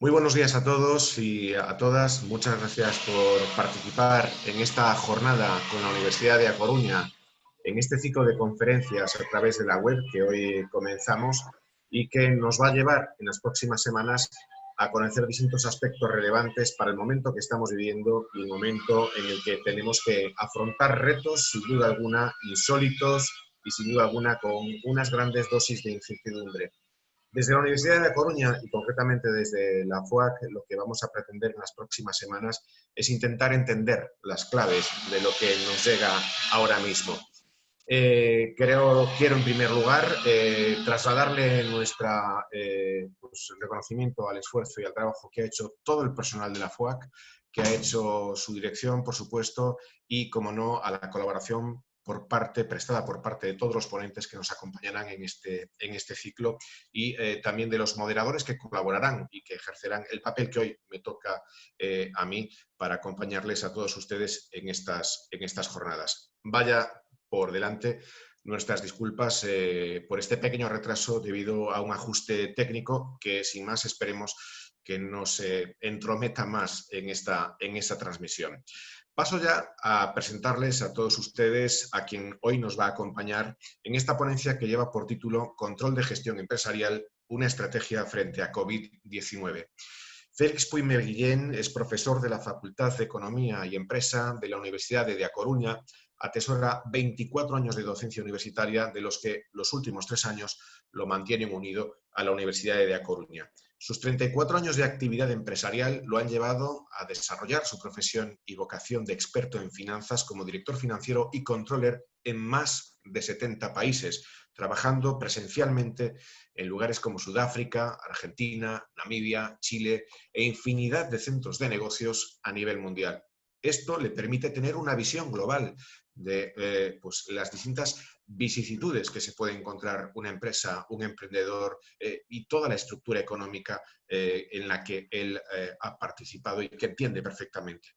Muy buenos días a todos y a todas. Muchas gracias por participar en esta jornada con la Universidad de A Coruña, en este ciclo de conferencias a través de la web que hoy comenzamos y que nos va a llevar en las próximas semanas a conocer distintos aspectos relevantes para el momento que estamos viviendo y el momento en el que tenemos que afrontar retos, sin duda alguna, insólitos y sin duda alguna con unas grandes dosis de incertidumbre. Desde la Universidad de A Coruña y concretamente desde la FUAC, lo que vamos a pretender en las próximas semanas es intentar entender las claves de lo que nos llega ahora mismo. Quiero en primer lugar trasladarle nuestro reconocimiento al esfuerzo y al trabajo que ha hecho todo el personal de la FUAC, que ha hecho su dirección, por supuesto, y, como no, a la colaboración prestada por parte de todos los ponentes que nos acompañarán en este ciclo y también de los moderadores que colaborarán y que ejercerán el papel que hoy me toca a mí para acompañarles a todos ustedes en estas jornadas. Vaya por delante nuestras disculpas por este pequeño retraso debido a un ajuste técnico que, sin más, esperemos que no se entrometa más en esta transmisión. Paso ya a presentarles a todos ustedes a quien hoy nos va a acompañar en esta ponencia que lleva por título Control de gestión empresarial, una estrategia frente a COVID-19. Félix Puyme Guillén es profesor de la Facultad de Economía y Empresa de la Universidad de A Coruña. Atesora 24 años de docencia universitaria, de los que los últimos 3 años lo mantienen unido a la Universidad de A Coruña. Sus 34 años de actividad empresarial lo han llevado a desarrollar su profesión y vocación de experto en finanzas como director financiero y controller en más de 70 países, trabajando presencialmente en lugares como Sudáfrica, Argentina, Namibia, Chile e infinidad de centros de negocios a nivel mundial. Esto le permite tener una visión global de las distintas vicisitudes que se puede encontrar una empresa, un emprendedor y toda la estructura económica en la que él ha participado y que entiende perfectamente.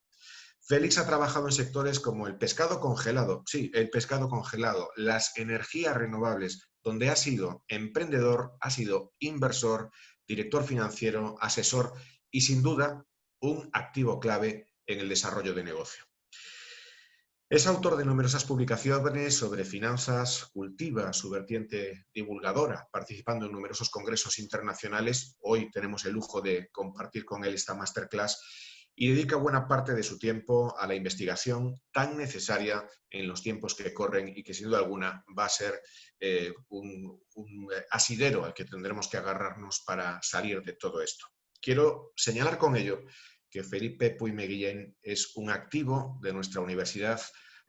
Félix ha trabajado en sectores como el pescado congelado, sí, el pescado congelado, las energías renovables, donde ha sido emprendedor, ha sido inversor, director financiero, asesor y, sin duda, un activo clave en el desarrollo de negocio. Es autor de numerosas publicaciones sobre finanzas, cultiva su vertiente divulgadora, participando en numerosos congresos internacionales. Hoy tenemos el lujo de compartir con él esta masterclass y dedica buena parte de su tiempo a la investigación tan necesaria en los tiempos que corren y que, sin duda alguna, va a ser un asidero al que tendremos que agarrarnos para salir de todo esto. Quiero señalar con ello que Felipe Puyme Guillén es un activo de nuestra universidad,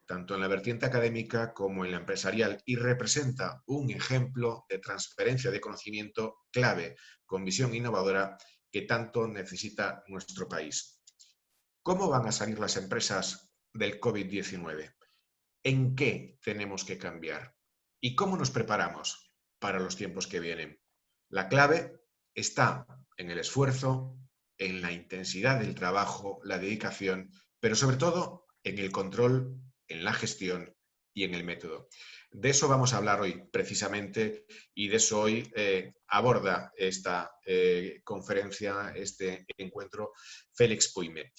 tanto en la vertiente académica como en la empresarial, y representa un ejemplo de transferencia de conocimiento clave, con visión innovadora, que tanto necesita nuestro país. ¿Cómo van a salir las empresas del COVID-19? ¿En qué tenemos que cambiar? ¿Y cómo nos preparamos para los tiempos que vienen? La clave está en el esfuerzo, en la intensidad del trabajo, la dedicación, pero sobre todo en el control, en la gestión y en el método. De eso vamos a hablar hoy, precisamente, y de eso hoy aborda esta conferencia, este encuentro, Félix Puyme.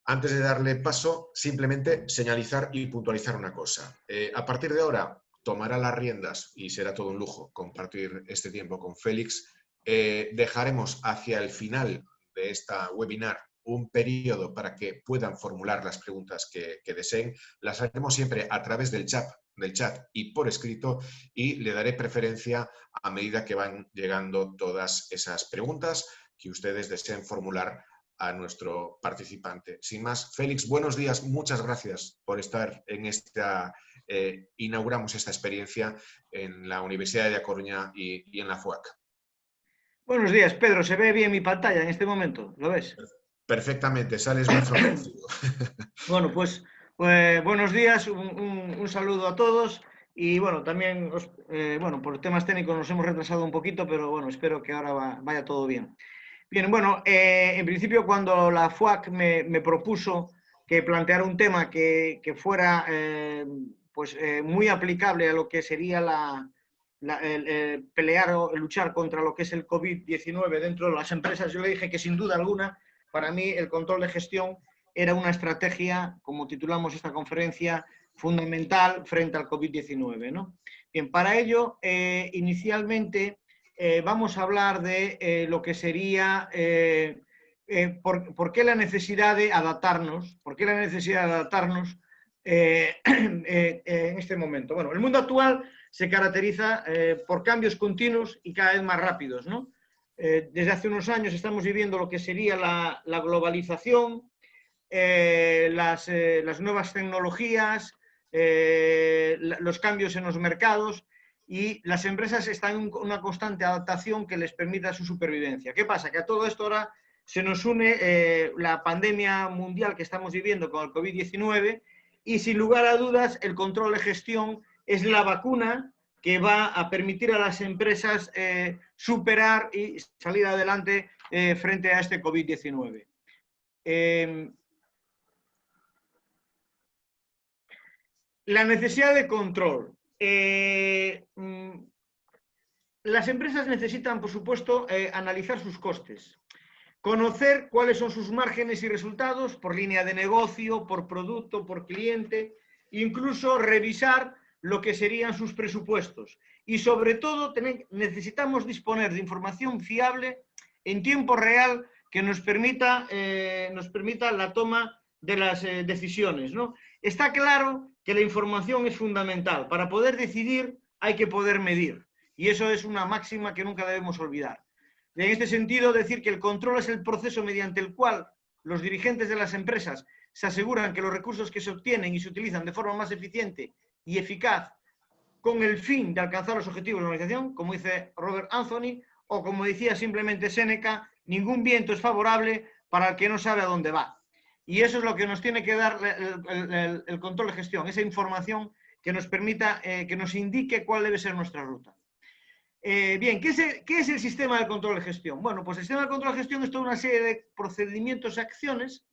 Antes de darle paso, simplemente señalizar y puntualizar una cosa. A partir de ahora tomará las riendas, y será todo un lujo compartir este tiempo con Félix. Dejaremos hacia el final de esta webinar un periodo para que puedan formular las preguntas que deseen. Las haremos siempre a través del chat y por escrito, y le daré preferencia a medida que van llegando todas esas preguntas que ustedes deseen formular a nuestro participante. Sin más, Félix, buenos días, muchas gracias por estar en esta, inauguramos esta experiencia en la Universidad de A Coruña y en la FUAC. Buenos días, Pedro, ¿se ve bien mi pantalla en este momento? ¿Lo ves? Perfectamente, sales muy favorecido. Bueno, pues buenos días, un saludo a todos y bueno, también, bueno, por temas técnicos nos hemos retrasado un poquito, pero bueno, espero que ahora vaya todo bien. Bien, bueno, en principio cuando la FUAC me propuso que planteara un tema que fuera muy aplicable a lo que sería pelear o luchar contra lo que es el COVID-19 dentro de las empresas, yo le dije que sin duda alguna, para mí el control de gestión era una estrategia, como titulamos esta conferencia, fundamental frente al COVID-19, ¿no? Bien, para ello, inicialmente vamos a hablar de lo que sería por qué la necesidad de adaptarnos, en este momento. Bueno, el mundo actual se caracteriza por cambios continuos y cada vez más rápidos, ¿no? Desde hace unos años estamos viviendo lo que sería la globalización, las nuevas tecnologías, los cambios en los mercados, y las empresas están en una constante adaptación que les permita su supervivencia. ¿Qué pasa? Que a todo esto ahora se nos une la pandemia mundial que estamos viviendo con el COVID-19, y sin lugar a dudas el control de gestión es la vacuna que va a permitir a las empresas superar y salir adelante frente a este COVID-19. La necesidad de control. Las empresas necesitan, por supuesto, analizar sus costes, conocer cuáles son sus márgenes y resultados por línea de negocio, por producto, por cliente, incluso revisar lo que serían sus presupuestos. Y sobre todo necesitamos disponer de información fiable en tiempo real que nos permita la toma de las decisiones, ¿no? Está claro que la información es fundamental. Para poder decidir hay que poder medir. Y eso es una máxima que nunca debemos olvidar. En este sentido, decir que el control es el proceso mediante el cual los dirigentes de las empresas se aseguran que los recursos que se obtienen y se utilizan de forma más eficiente y eficaz con el fin de alcanzar los objetivos de la organización, como dice Robert Anthony, o como decía simplemente Séneca, ningún viento es favorable para el que no sabe a dónde va. Y eso es lo que nos tiene que dar el control de gestión, esa información que nos permita, que nos indique cuál debe ser nuestra ruta. Bien, ¿qué es el sistema de control de gestión? Bueno, pues el sistema de control de gestión es toda una serie de procedimientos y acciones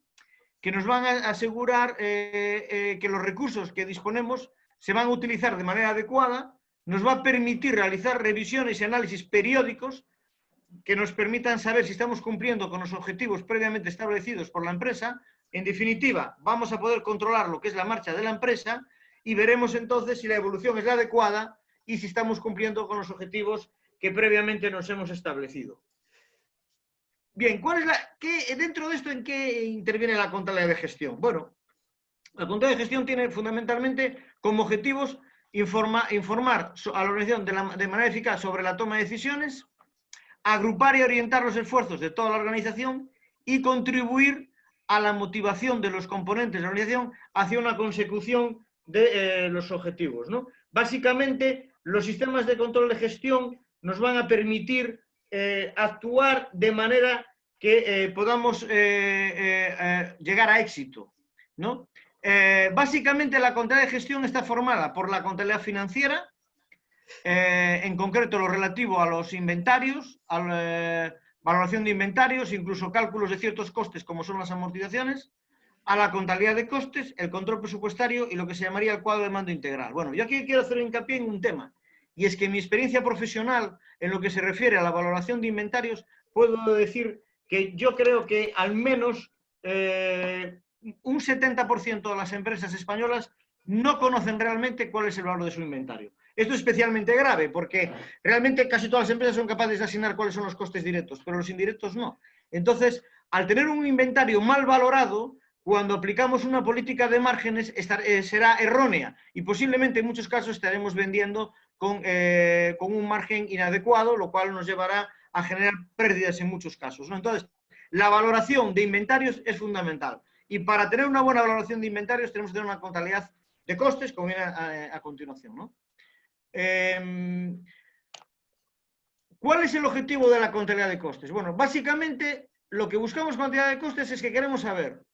que nos van a asegurar que los recursos que disponemos se van a utilizar de manera adecuada, nos va a permitir realizar revisiones y análisis periódicos que nos permitan saber si estamos cumpliendo con los objetivos previamente establecidos por la empresa. En definitiva, vamos a poder controlar lo que es la marcha de la empresa y veremos entonces si la evolución es la adecuada y si estamos cumpliendo con los objetivos que previamente nos hemos establecido. Bien, dentro de esto, ¿en qué interviene la contabilidad de gestión? Bueno, la contabilidad de gestión tiene fundamentalmente como objetivos informar a la organización de manera eficaz sobre la toma de decisiones, agrupar y orientar los esfuerzos de toda la organización y contribuir a la motivación de los componentes de la organización hacia una consecución de los objetivos, ¿no? Básicamente, los sistemas de control de gestión nos van a permitir actuar de manera que podamos llegar a éxito, ¿no? Básicamente, la contabilidad de gestión está formada por la contabilidad financiera, en concreto lo relativo a los inventarios, a la valoración de inventarios, incluso cálculos de ciertos costes como son las amortizaciones, a la contabilidad de costes, el control presupuestario y lo que se llamaría el cuadro de mando integral. Bueno, yo aquí quiero hacer hincapié en un tema, y es que en mi experiencia profesional en lo que se refiere a la valoración de inventarios, puedo decir que yo creo que al menos un 70% de las empresas españolas no conocen realmente cuál es el valor de su inventario. Esto es especialmente grave porque realmente casi todas las empresas son capaces de asignar cuáles son los costes directos, pero los indirectos no. Entonces, al tener un inventario mal valorado, cuando aplicamos una política de márgenes será errónea y posiblemente en muchos casos estaremos vendiendo con un margen inadecuado, lo cual nos llevará a generar pérdidas en muchos casos, ¿no? Entonces, la valoración de inventarios es fundamental. Y para tener una buena valoración de inventarios tenemos que tener una contabilidad de costes, como viene a continuación, ¿no? ¿Cuál es el objetivo de la contabilidad de costes? Bueno, básicamente lo que buscamos con contabilidad de costes es que queremos saber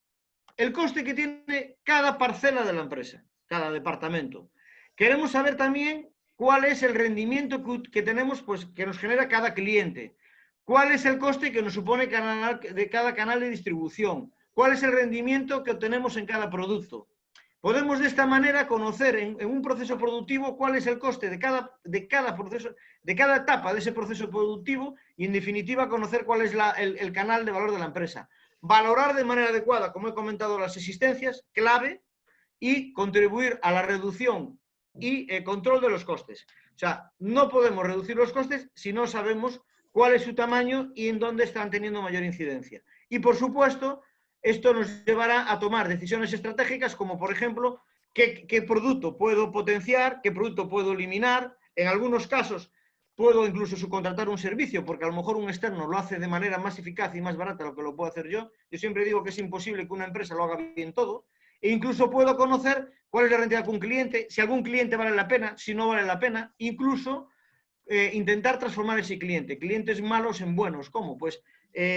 el coste que tiene cada parcela de la empresa, cada departamento. Queremos saber también cuál es el rendimiento que tenemos, pues, que nos genera cada cliente. ¿Cuál es el coste que nos supone cada canal de distribución? ¿Cuál es el rendimiento que obtenemos en cada producto? Podemos de esta manera conocer en un proceso productivo cuál es el coste de cada proceso, de cada etapa de ese proceso productivo y, en definitiva, conocer cuál es el canal de valor de la empresa. Valorar de manera adecuada, como he comentado, las existencias, clave, y contribuir a la reducción y control de los costes. O sea, no podemos reducir los costes si no sabemos cuál es su tamaño y en dónde están teniendo mayor incidencia. Y, por supuesto, esto nos llevará a tomar decisiones estratégicas como, por ejemplo, qué producto puedo potenciar, qué producto puedo eliminar. En algunos casos puedo incluso subcontratar un servicio, porque a lo mejor un externo lo hace de manera más eficaz y más barata de lo que lo puedo hacer yo. Yo siempre digo que es imposible que una empresa lo haga bien todo. E incluso puedo conocer cuál es la rentabilidad con un cliente, si algún cliente vale la pena, si no vale la pena, incluso intentar transformar ese cliente, clientes malos en buenos. ¿Cómo? Pues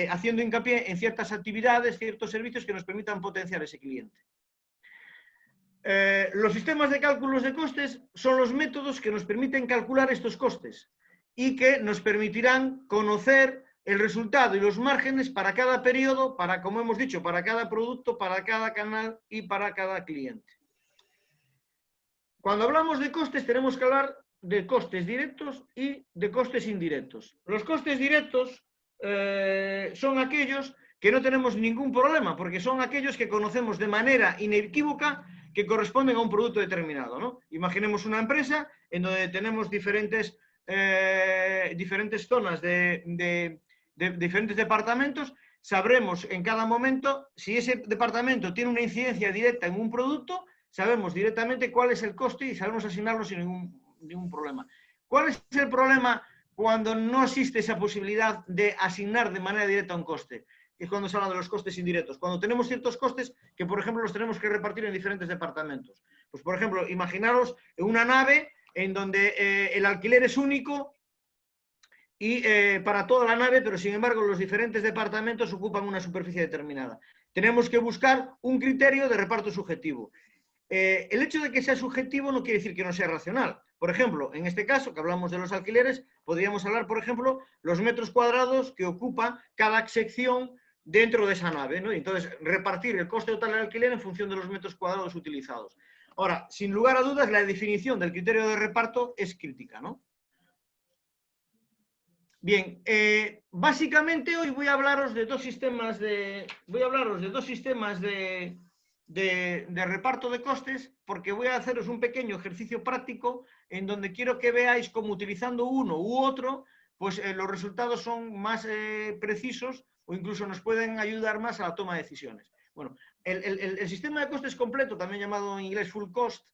haciendo hincapié en ciertas actividades, ciertos servicios que nos permitan potenciar ese cliente. Los sistemas de cálculos de costes son los métodos que nos permiten calcular estos costes y que nos permitirán conocer el resultado y los márgenes para cada periodo, para, como hemos dicho, para cada producto, para cada canal y para cada cliente. Cuando hablamos de costes tenemos que hablar de costes directos y de costes indirectos. Los costes directos son aquellos que no tenemos ningún problema, porque son aquellos que conocemos de manera inequívoca que corresponden a un producto determinado, ¿no? Imaginemos una empresa en donde tenemos diferentes zonas de diferentes departamentos. Sabremos en cada momento si ese departamento tiene una incidencia directa en un producto, sabemos directamente cuál es el coste y sabemos asignarlo sin ningún problema. ¿Cuál es el problema cuando no existe esa posibilidad de asignar de manera directa un coste? Es cuando se habla de los costes indirectos. Cuando tenemos ciertos costes que, por ejemplo, los tenemos que repartir en diferentes departamentos. Pues, por ejemplo, imaginaros una nave en donde el alquiler es único y para toda la nave, pero sin embargo los diferentes departamentos ocupan una superficie determinada. Tenemos que buscar un criterio de reparto subjetivo. El hecho de que sea subjetivo no quiere decir que no sea racional. Por ejemplo, en este caso, que hablamos de los alquileres, podríamos hablar, por ejemplo, los metros cuadrados que ocupa cada sección dentro de esa nave, ¿no? Entonces, repartir el coste total del alquiler en función de los metros cuadrados utilizados. Ahora, sin lugar a dudas, la definición del criterio de reparto es crítica, ¿no? Bien, básicamente hoy voy a hablaros de dos sistemas de reparto de costes, porque voy a haceros un pequeño ejercicio práctico en donde quiero que veáis cómo utilizando uno u otro, pues los resultados son más precisos o incluso nos pueden ayudar más a la toma de decisiones. Bueno, el sistema de costes completo, también llamado en inglés full cost,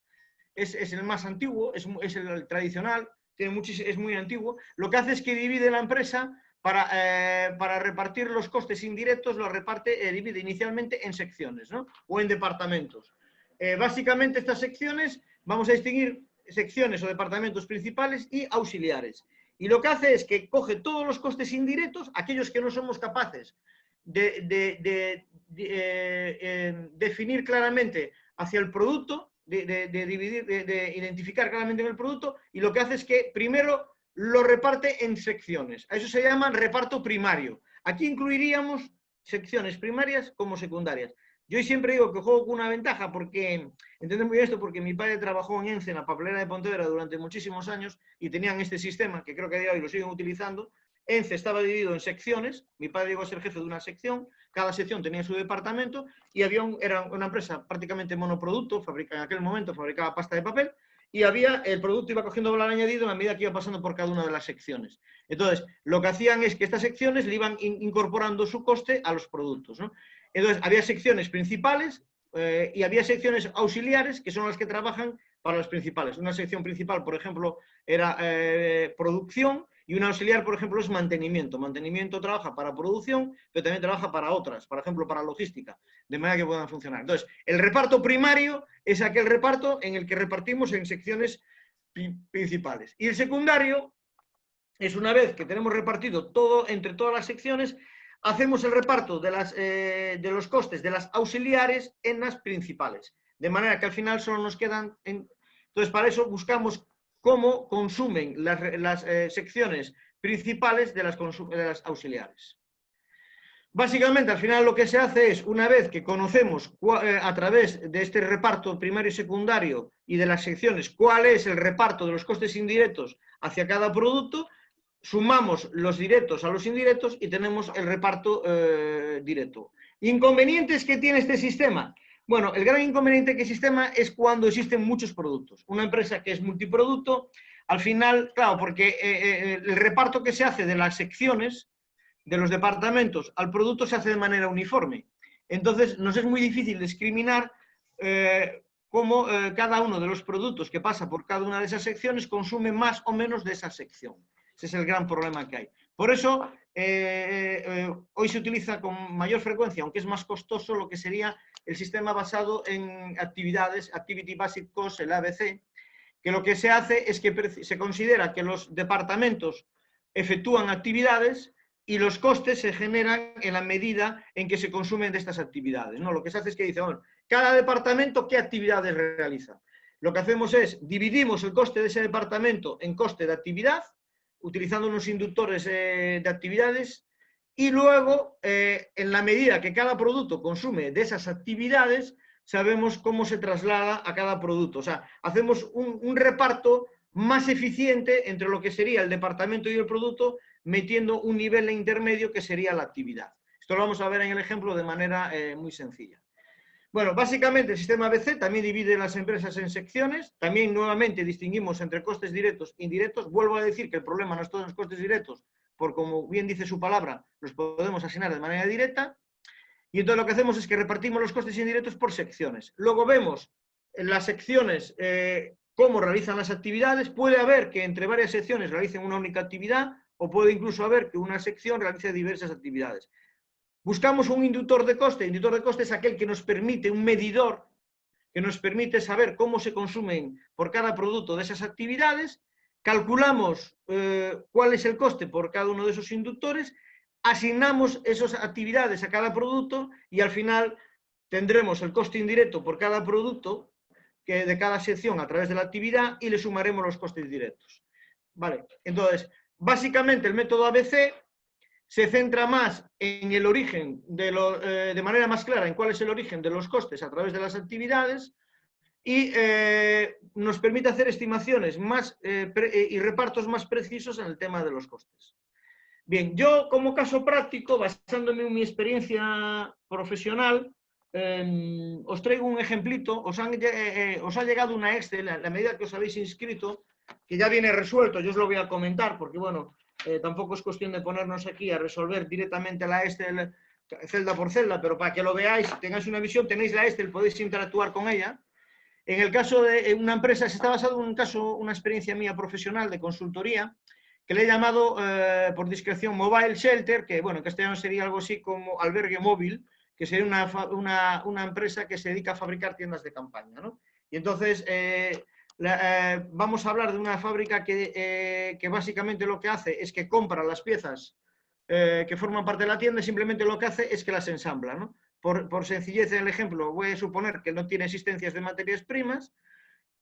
es el más antiguo, es el tradicional, es muy antiguo. Lo que hace es que divide la empresa para repartir los costes indirectos, divide inicialmente en secciones, ¿no? O en departamentos. Básicamente estas secciones, vamos a distinguir secciones o departamentos principales y auxiliares. Y lo que hace es que coge todos los costes indirectos, aquellos que no somos capaces de definir claramente hacia el producto, de identificar claramente en el producto, y lo que hace es que primero lo reparte en secciones. A eso se llama reparto primario. Aquí incluiríamos secciones primarias como secundarias. Yo siempre digo que juego con una ventaja, porque entiendo muy bien esto, porque mi padre trabajó en ENCE, en la papelera de Pontevedra, durante muchísimos años, y tenían este sistema, que creo que a día de hoy lo siguen utilizando. ENCE estaba dividido en secciones, mi padre llegó a ser jefe de una sección, cada sección tenía su departamento, y era una empresa prácticamente monoproducto, en aquel momento fabricaba pasta de papel, y el producto iba cogiendo valor añadido en la medida que iba pasando por cada una de las secciones. Entonces, lo que hacían es que estas secciones le iban incorporando su coste a los productos, ¿no? Entonces, había secciones principales y había secciones auxiliares, que son las que trabajan para las principales. Una sección principal, por ejemplo, era producción, y una auxiliar, por ejemplo, es mantenimiento. Mantenimiento trabaja para producción, pero también trabaja para otras, por ejemplo, para logística, de manera que puedan funcionar. Entonces, el reparto primario es aquel reparto en el que repartimos en secciones principales. Y el secundario es, una vez que tenemos repartido todo entre todas las secciones, hacemos el reparto de los costes de las auxiliares en las principales. De manera que al final solo nos quedan... Entonces, para eso buscamos cómo consumen las secciones principales de las auxiliares. Básicamente, al final lo que se hace es, una vez que conocemos a través de este reparto primario y secundario y de las secciones cuál es el reparto de los costes indirectos hacia cada producto, sumamos los directos a los indirectos y tenemos el reparto directo. ¿Inconvenientes que tiene este sistema? Bueno, el gran inconveniente que el sistema es cuando existen muchos productos. Una empresa que es multiproducto, al final, claro, porque el reparto que se hace de las secciones de los departamentos al producto se hace de manera uniforme. Entonces, nos es muy difícil discriminar cómo cada uno de los productos que pasa por cada una de esas secciones consume más o menos de esa sección. Ese es el gran problema que hay. Por eso, hoy se utiliza con mayor frecuencia, aunque es más costoso, lo que sería el sistema basado en actividades, Activity Basic Cost, el ABC, que lo que se hace es que se considera que los departamentos efectúan actividades y los costes se generan en la medida en que se consumen de estas actividades, ¿no? Lo que se hace es que dice, bueno, cada departamento, ¿qué actividades realiza? Lo que hacemos es, dividimos el coste de ese departamento en coste de actividad, utilizando unos inductores de actividades, y luego, en la medida que cada producto consume de esas actividades, sabemos cómo se traslada a cada producto. O sea, hacemos un reparto más eficiente entre lo que sería el departamento y el producto, metiendo un nivel intermedio que sería la actividad. Esto lo vamos a ver en el ejemplo de manera muy sencilla. Bueno, básicamente el sistema ABC también divide las empresas en secciones, también nuevamente distinguimos entre costes directos e indirectos. Vuelvo a decir que el problema no es todos los costes directos, porque como bien dice su palabra, los podemos asignar de manera directa, y entonces lo que hacemos es que repartimos los costes indirectos por secciones. Luego vemos en las secciones cómo realizan las actividades. Puede haber que entre varias secciones realicen una única actividad, o puede incluso haber que una sección realice diversas actividades. Buscamos un inductor de coste. El inductor de coste es aquel que nos permite, un medidor, que nos permite saber cómo se consumen por cada producto de esas actividades. Calculamos cuál es el coste por cada uno de esos inductores, asignamos esas actividades a cada producto y al final tendremos el coste indirecto por cada producto de cada sección a través de la actividad y le sumaremos los costes directos. Vale, entonces, básicamente el método ABC se centra más en el origen, de manera más clara, en cuál es el origen de los costes a través de las actividades y nos permite hacer estimaciones más, y repartos más precisos en el tema de los costes. Bien, yo como caso práctico, basándome en mi experiencia profesional, os traigo un ejemplito. Os ha llegado una Excel, a la medida que os habéis inscrito, que ya viene resuelto. Yo os lo voy a comentar porque, bueno, tampoco es cuestión de ponernos aquí a resolver directamente la Excel celda por celda, pero para que lo veáis, tengáis una visión, tenéis la Excel, podéis interactuar con ella. En el caso de una empresa, se está basado en un caso, una experiencia mía profesional de consultoría, que le he llamado por discreción Mobile Shelter, que bueno, en castellano sería algo así como albergue móvil, que sería una empresa que se dedica a fabricar tiendas de campaña, ¿no? Y entonces vamos a hablar de una fábrica que básicamente lo que hace es que compra las piezas que forman parte de la tienda y simplemente lo que hace es que las ensambla, ¿no? Por sencillez en el ejemplo, voy a suponer que no tiene existencias de materias primas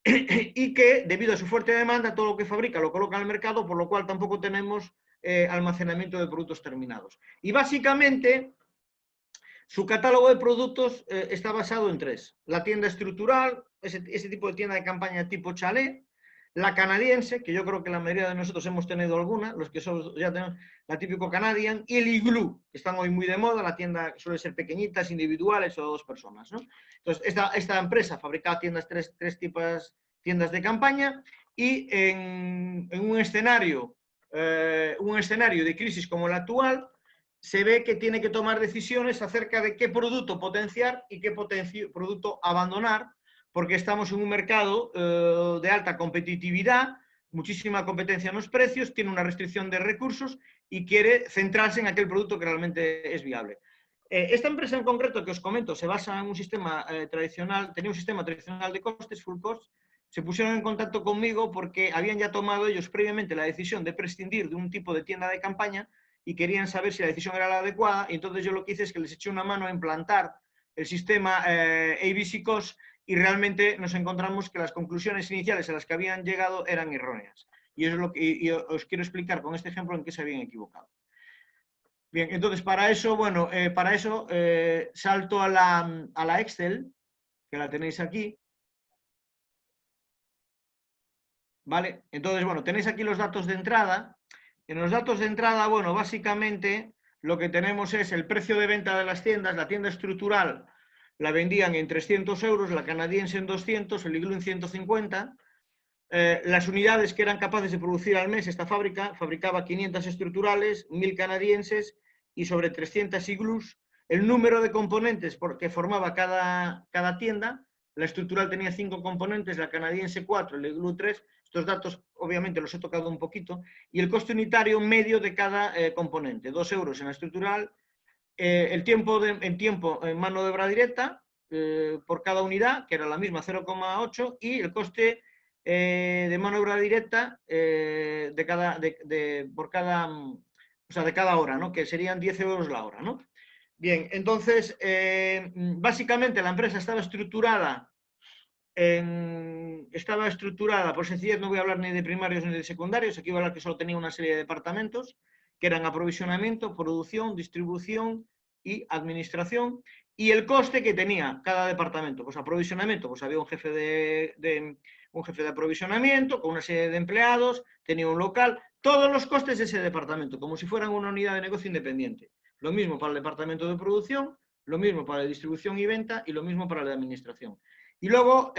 y que, debido a su fuerte demanda, todo lo que fabrica lo coloca en el mercado, por lo cual tampoco tenemos almacenamiento de productos terminados. Y básicamente, su catálogo de productos está basado en tres. La tienda estructural, ese tipo de tienda de campaña tipo chalet, la canadiense, que yo creo que la mayoría de nosotros hemos tenido alguna, los que somos, ya tenemos la típico Canadian, y el iglú, que están hoy muy de moda. La tienda suele ser pequeñitas, individuales o dos personas, ¿no? Entonces, esta empresa fabricaba tres tipos tiendas de campaña y en un escenario de crisis como el actual, se ve que tiene que tomar decisiones acerca de qué producto potenciar y qué producto abandonar, porque estamos en un mercado de alta competitividad, muchísima competencia en los precios, tiene una restricción de recursos y quiere centrarse en aquel producto que realmente es viable. Esta empresa en concreto que os comento se basa en un sistema tradicional, tenía un sistema tradicional de costes, full cost. Se pusieron en contacto conmigo porque habían ya tomado ellos previamente la decisión de prescindir de un tipo de tienda de campaña y querían saber si la decisión era la adecuada, y entonces yo lo que hice es que les eché una mano a implantar el sistema ABC Cost, y realmente nos encontramos que las conclusiones iniciales a las que habían llegado eran erróneas. Y eso es lo que os quiero explicar con este ejemplo en qué se habían equivocado. Bien, entonces para eso, bueno, salto a la Excel, que la tenéis aquí, ¿vale? Entonces, bueno, tenéis aquí los datos de entrada. En los datos de entrada, bueno, básicamente lo que tenemos es el precio de venta de las tiendas. La tienda estructural la vendían en 300 euros, la canadiense en 200, el Igloo en 150. Las unidades que eran capaces de producir al mes, esta fábrica fabricaba 500 estructurales, 1000 canadienses y sobre 300 Igloos. El número de componentes que formaba cada tienda, la estructural tenía 5 componentes, la canadiense 4, el Igloo 3. Estos datos obviamente los he tocado un poquito. Y el coste unitario medio de cada componente, 2 euros en la estructural. El tiempo en mano de obra directa por cada unidad, que era la misma, 0,8, y el coste de mano de obra directa por cada, o sea, de cada hora, ¿no? Que serían 10 euros la hora, ¿no? Bien, entonces, básicamente la empresa estaba estructurada, por sencillez, no voy a hablar ni de primarios ni de secundarios, aquí voy a hablar que solo tenía una serie de departamentos, que eran aprovisionamiento, producción, distribución y administración, y el coste que tenía cada departamento. Pues aprovisionamiento, pues había un jefe de aprovisionamiento con una serie de empleados, tenía un local, todos los costes de ese departamento, como si fueran una unidad de negocio independiente. Lo mismo para el departamento de producción, lo mismo para la distribución y venta y lo mismo para la de administración. Y luego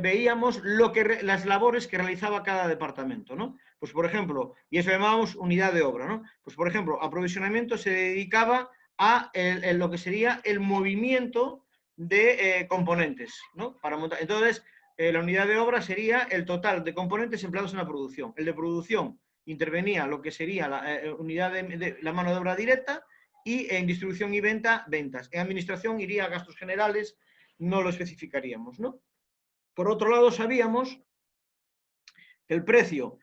veíamos las labores que realizaba cada departamento, ¿no? Pues por ejemplo, y eso llamábamos unidad de obra, ¿no? Pues por ejemplo, aprovisionamiento se dedicaba a lo que sería el movimiento de componentes, ¿no? Para montar. Entonces, la unidad de obra sería el total de componentes empleados en la producción. El de producción intervenía lo que sería la unidad de la mano de obra directa, y en distribución y venta, ventas. En administración iría a gastos generales, no lo especificaríamos, ¿no? Por otro lado, sabíamos que el precio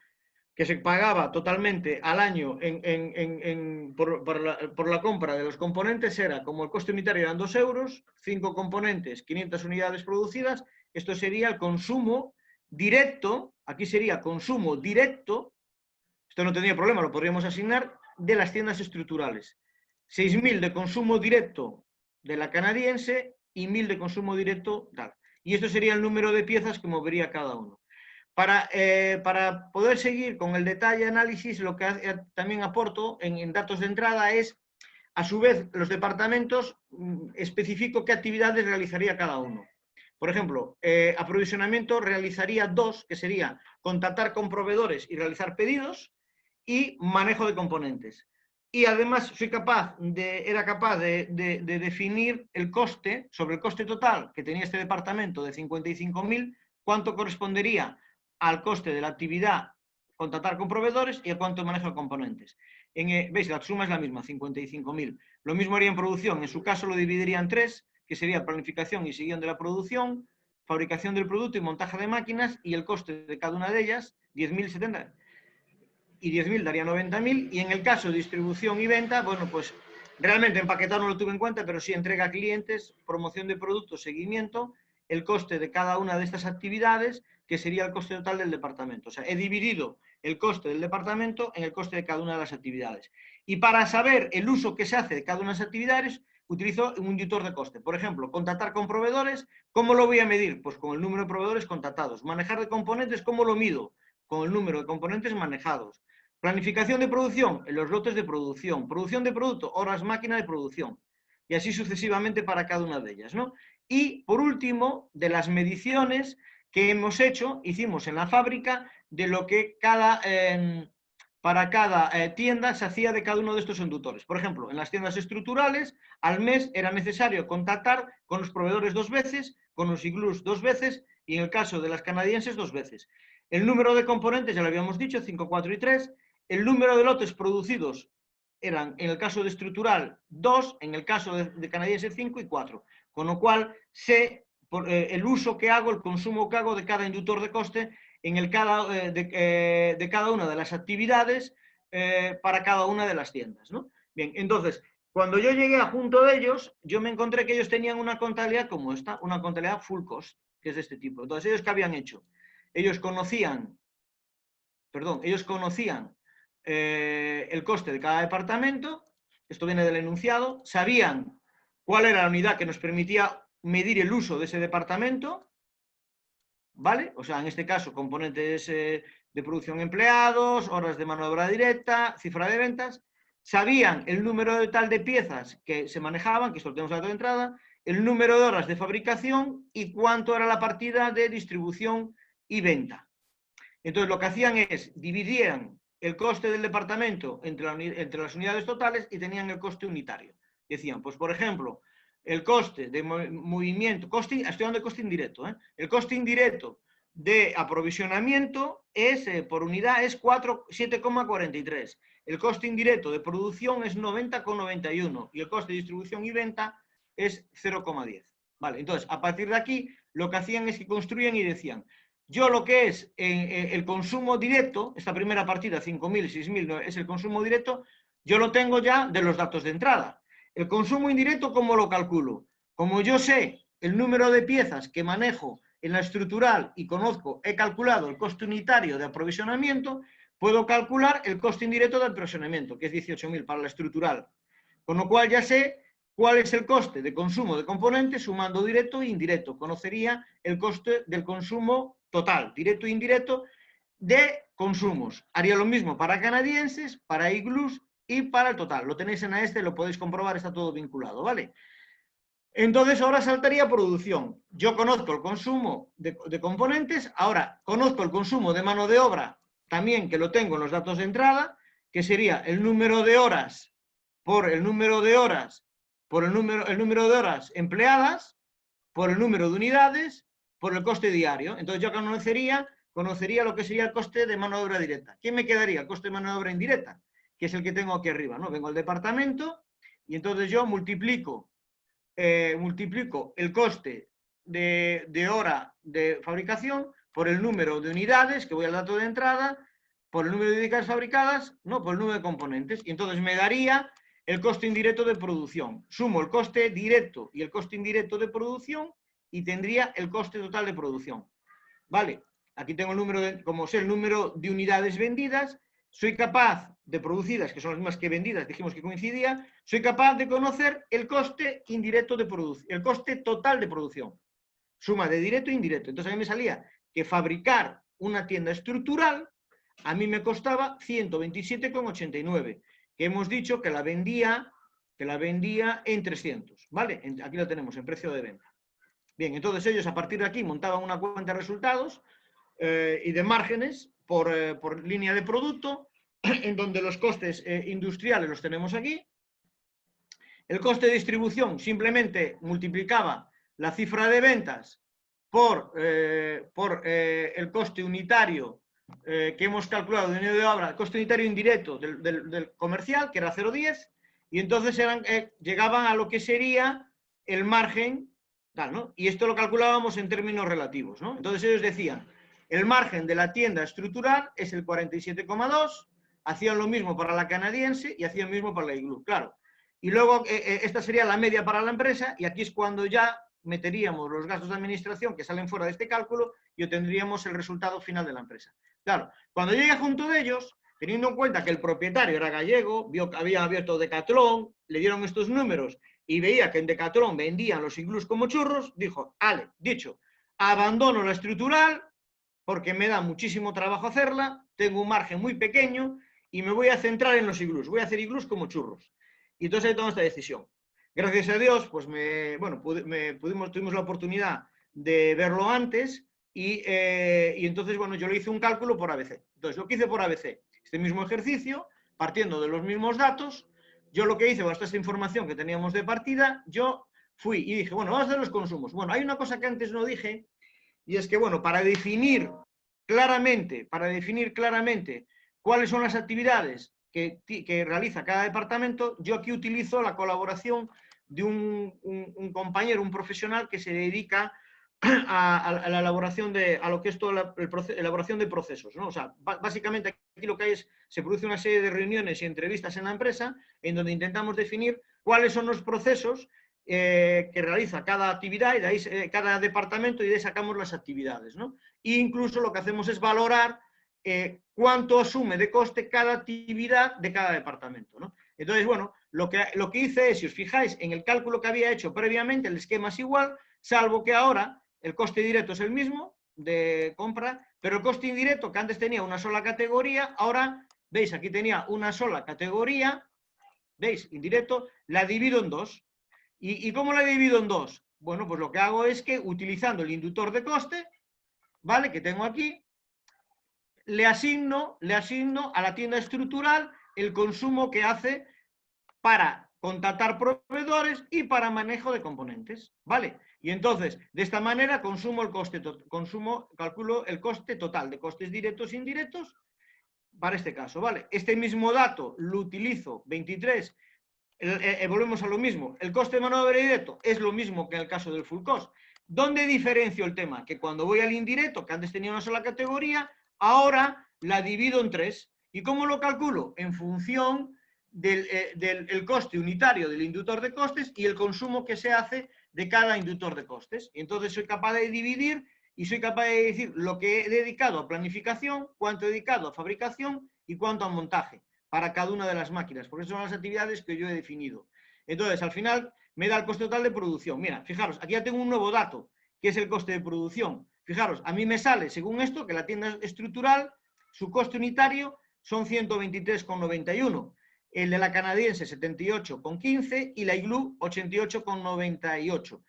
que se pagaba totalmente al año por la compra de los componentes era, como el coste unitario eran 2 euros, 5 componentes, 500 unidades producidas, esto sería el consumo directo, aquí sería consumo directo, esto no tendría problema, lo podríamos asignar, de las tiendas estructurales. 6.000 de consumo directo de la canadiense y 1.000 de consumo directo tal. Y esto sería el número de piezas que movería cada uno. Para poder seguir con el detalle análisis, lo que también aporto en datos de entrada es, a su vez, los departamentos, especifico qué actividades realizaría cada uno. Por ejemplo, aprovisionamiento realizaría 2, que sería contactar con proveedores y realizar pedidos, y manejo de componentes. Y además era capaz de definir el coste, sobre el coste total que tenía este departamento de 55.000, cuánto correspondería al coste de la actividad contratar con proveedores y a cuánto manejo de componentes. ¿Veis? La suma es la misma, 55.000. Lo mismo haría en producción. En su caso lo dividiría en 3, que sería planificación y siguiente de la producción, fabricación del producto y montaje de máquinas, y el coste de cada una de ellas, 10.070 y 10.000 daría 90.000, y en el caso de distribución y venta, bueno, pues realmente empaquetar no lo tuve en cuenta, pero sí entrega a clientes, promoción de productos, seguimiento, el coste de cada una de estas actividades, que sería el coste total del departamento. O sea, he dividido el coste del departamento en el coste de cada una de las actividades. Y para saber el uso que se hace de cada una de las actividades, utilizo un inductor de coste. Por ejemplo, contactar con proveedores, ¿cómo lo voy a medir? Pues con el número de proveedores contactados. Manejar de componentes, ¿cómo lo mido? Con el número de componentes manejados. Planificación de producción, en los lotes de producción. Producción de producto, horas máquina de producción. Y así sucesivamente para cada una de ellas, ¿no? Y, por último, de las mediciones que hemos hecho, hicimos en la fábrica, de lo que para cada tienda se hacía de cada uno de estos inductores. Por ejemplo, en las tiendas estructurales, al mes era necesario contactar con los proveedores 2 veces, con los Igloos 2 veces, y en el caso de las canadienses 2 veces. El número de componentes, ya lo habíamos dicho, 5, 4 y 3. El número de lotes producidos eran, en el caso de estructural, 2, en el caso de canadiense 5 y 4. Con lo cual, sé el uso que hago, el consumo que hago de cada inductor de coste de cada una de las actividades para cada una de las tiendas, ¿no? Bien, entonces, cuando yo llegué a junto de ellos, yo me encontré que ellos tenían una contabilidad como esta, una contabilidad full cost, que es de este tipo. Entonces, ¿ellos qué habían hecho? Ellos conocían el coste de cada departamento, esto viene del enunciado, sabían cuál era la unidad que nos permitía medir el uso de ese departamento, ¿vale? O sea, en este caso, componentes de producción empleados, horas de mano de obra directa, cifra de ventas, sabían el número total de piezas que se manejaban, que esto lo tenemos dato de entrada, el número de horas de fabricación y cuánto era la partida de distribución y venta. Entonces, lo que hacían es, dividían el coste del departamento entre las unidades totales y tenían el coste unitario. Decían, pues, por ejemplo, el coste de movimiento, estoy hablando de coste indirecto, el coste indirecto de aprovisionamiento es, por unidad es 7,43. El coste indirecto de producción es 90,91 y el coste de distribución y venta es 0,10. Vale, entonces, a partir de aquí, lo que hacían es que construían y decían, yo lo que es el consumo directo, esta primera partida, 5.000, 6.000, es el consumo directo, yo lo tengo ya de los datos de entrada. El consumo indirecto, ¿cómo lo calculo? Como yo sé el número de piezas que manejo en la estructural y conozco, he calculado el coste unitario de aprovisionamiento, puedo calcular el coste indirecto de aprovisionamiento, que es 18.000 para la estructural. Con lo cual ya sé cuál es el coste de consumo de componentes sumando directo e indirecto. Conocería el coste del consumo total, directo e indirecto, de consumos. Haría lo mismo para canadienses, para iglús y para el total. Lo tenéis en este, lo podéis comprobar, está todo vinculado, ¿vale? Entonces ahora saltaría producción. Yo conozco el consumo de componentes, ahora conozco el consumo de mano de obra, también que lo tengo en los datos de entrada, que sería el número de horas por el número de horas, por el número de horas empleadas, por el número de unidades, por el coste diario. Entonces yo conocería lo que sería el coste de mano de obra directa. ¿Qué me quedaría? El coste de mano de obra indirecta, que es el que tengo aquí arriba, ¿no? Vengo al departamento y entonces yo multiplico el coste de hora de fabricación por el número de unidades, que voy al dato de entrada, por el número de unidades fabricadas, no, por el número de componentes. Y entonces me daría el coste indirecto de producción. Sumo el coste directo y el coste indirecto de producción y tendría el coste total de producción. Vale, aquí tengo el número, como sé el número de unidades vendidas, soy capaz de producidas, que son las mismas que vendidas, dijimos que coincidía, soy capaz de conocer el coste indirecto de producción, el coste total de producción. Suma de directo e indirecto. Entonces a mí me salía que fabricar una tienda estructural a mí me costaba 127,89, que hemos dicho que la vendía en 300, ¿vale? Aquí lo tenemos, en precio de venta. Bien, entonces ellos a partir de aquí montaban una cuenta de resultados y de márgenes por línea de producto, en donde los costes industriales los tenemos aquí. El coste de distribución simplemente multiplicaba la cifra de ventas por el coste unitario que hemos calculado de unidad de obra, el coste unitario indirecto del comercial, que era 0,10, y entonces llegaban a lo que sería el margen, tal, ¿no? Y esto lo calculábamos en términos relativos, ¿no? Entonces ellos decían, el margen de la tienda estructural es el 47,2, hacían lo mismo para la canadiense y hacían lo mismo para la iglú, claro. Y luego esta sería la media para la empresa y aquí es cuando ya meteríamos los gastos de administración que salen fuera de este cálculo y obtendríamos el resultado final de la empresa. Claro, cuando llegué junto de ellos, teniendo en cuenta que el propietario era gallego, vio que había abierto Decathlon, le dieron estos números y veía que en Decathlon vendían los iglús como churros, dijo, ale, dicho, abandono la estructural porque me da muchísimo trabajo hacerla, tengo un margen muy pequeño y me voy a centrar en los iglús, voy a hacer iglús como churros. Y entonces ahí tomé esta decisión. Gracias a Dios, pues tuvimos la oportunidad de verlo antes y entonces, bueno, yo le hice un cálculo por ABC. Entonces, lo que hice por ABC, este mismo ejercicio, partiendo de los mismos datos, yo lo que hice, con esta información que teníamos de partida, yo fui y dije, bueno, vamos a hacer los consumos. Bueno, hay una cosa que antes no dije, y es que, bueno, para definir claramente cuáles son las actividades que realiza cada departamento, yo aquí utilizo la colaboración de un compañero, un profesional que se dedica a la elaboración a lo que es toda la elaboración de procesos, ¿no? O sea, básicamente aquí lo que hay es, se produce una serie de reuniones y entrevistas en la empresa en donde intentamos definir cuáles son los procesos que realiza cada actividad y de ahí cada departamento y de ahí sacamos las actividades, ¿no? E incluso lo que hacemos es valorar cuánto asume de coste cada actividad de cada departamento, ¿no? Entonces, bueno, lo que hice es, si os fijáis, en el cálculo que había hecho previamente, el esquema es igual, salvo que ahora el coste directo es el mismo de compra, pero el coste indirecto, que antes tenía una sola categoría, ahora, veis, aquí tenía una sola categoría, veis, indirecto, la divido en dos. ¿Y cómo la divido en dos? Bueno, pues lo que hago es que, utilizando el inductor de coste, ¿vale?, que tengo aquí, le asigno a la tienda estructural el consumo que hace para contratar proveedores y para manejo de componentes, ¿vale? Y entonces, de esta manera, calculo el coste total de costes directos e indirectos para este caso, ¿vale? Este mismo dato lo utilizo, 23, volvemos a lo mismo, el coste de mano de obra directo es lo mismo que en el caso del full cost. ¿Dónde diferencio el tema? Que cuando voy al indirecto, que antes tenía una sola categoría, ahora la divido en tres. ¿Y cómo lo calculo? En función del coste unitario del inductor de costes y el consumo que se hace de cada inductor de costes. Y entonces soy capaz de dividir y soy capaz de decir lo que he dedicado a planificación, cuánto he dedicado a fabricación y cuánto a montaje para cada una de las máquinas, porque son las actividades que yo he definido. Entonces, al final, me da el coste total de producción. Mira, fijaros, aquí ya tengo un nuevo dato, que es el coste de producción. Fijaros, a mí me sale, según esto, que la tienda estructural, su coste unitario son 123,91. El de la canadiense, 78,15 y la Igloo, 88,98.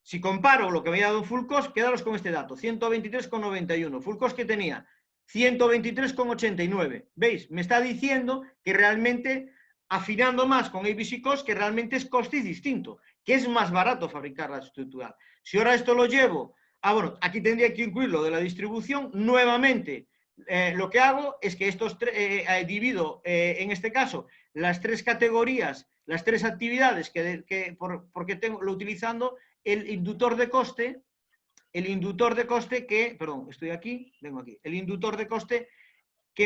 Si comparo lo que me había dado en full cost, quedaros con este dato, 123,91. Full cost que tenía 123,89. ¿Veis? Me está diciendo que realmente, afinando más con ABC Cost, que realmente es coste distinto, que es más barato fabricar la estructural. Si ahora esto lo llevo, bueno, aquí tendría que incluir lo de la distribución, nuevamente, lo que hago es que divido, en este caso, las tres categorías, las tres actividades porque tengo utilizando el inductor de coste, el inductor de coste que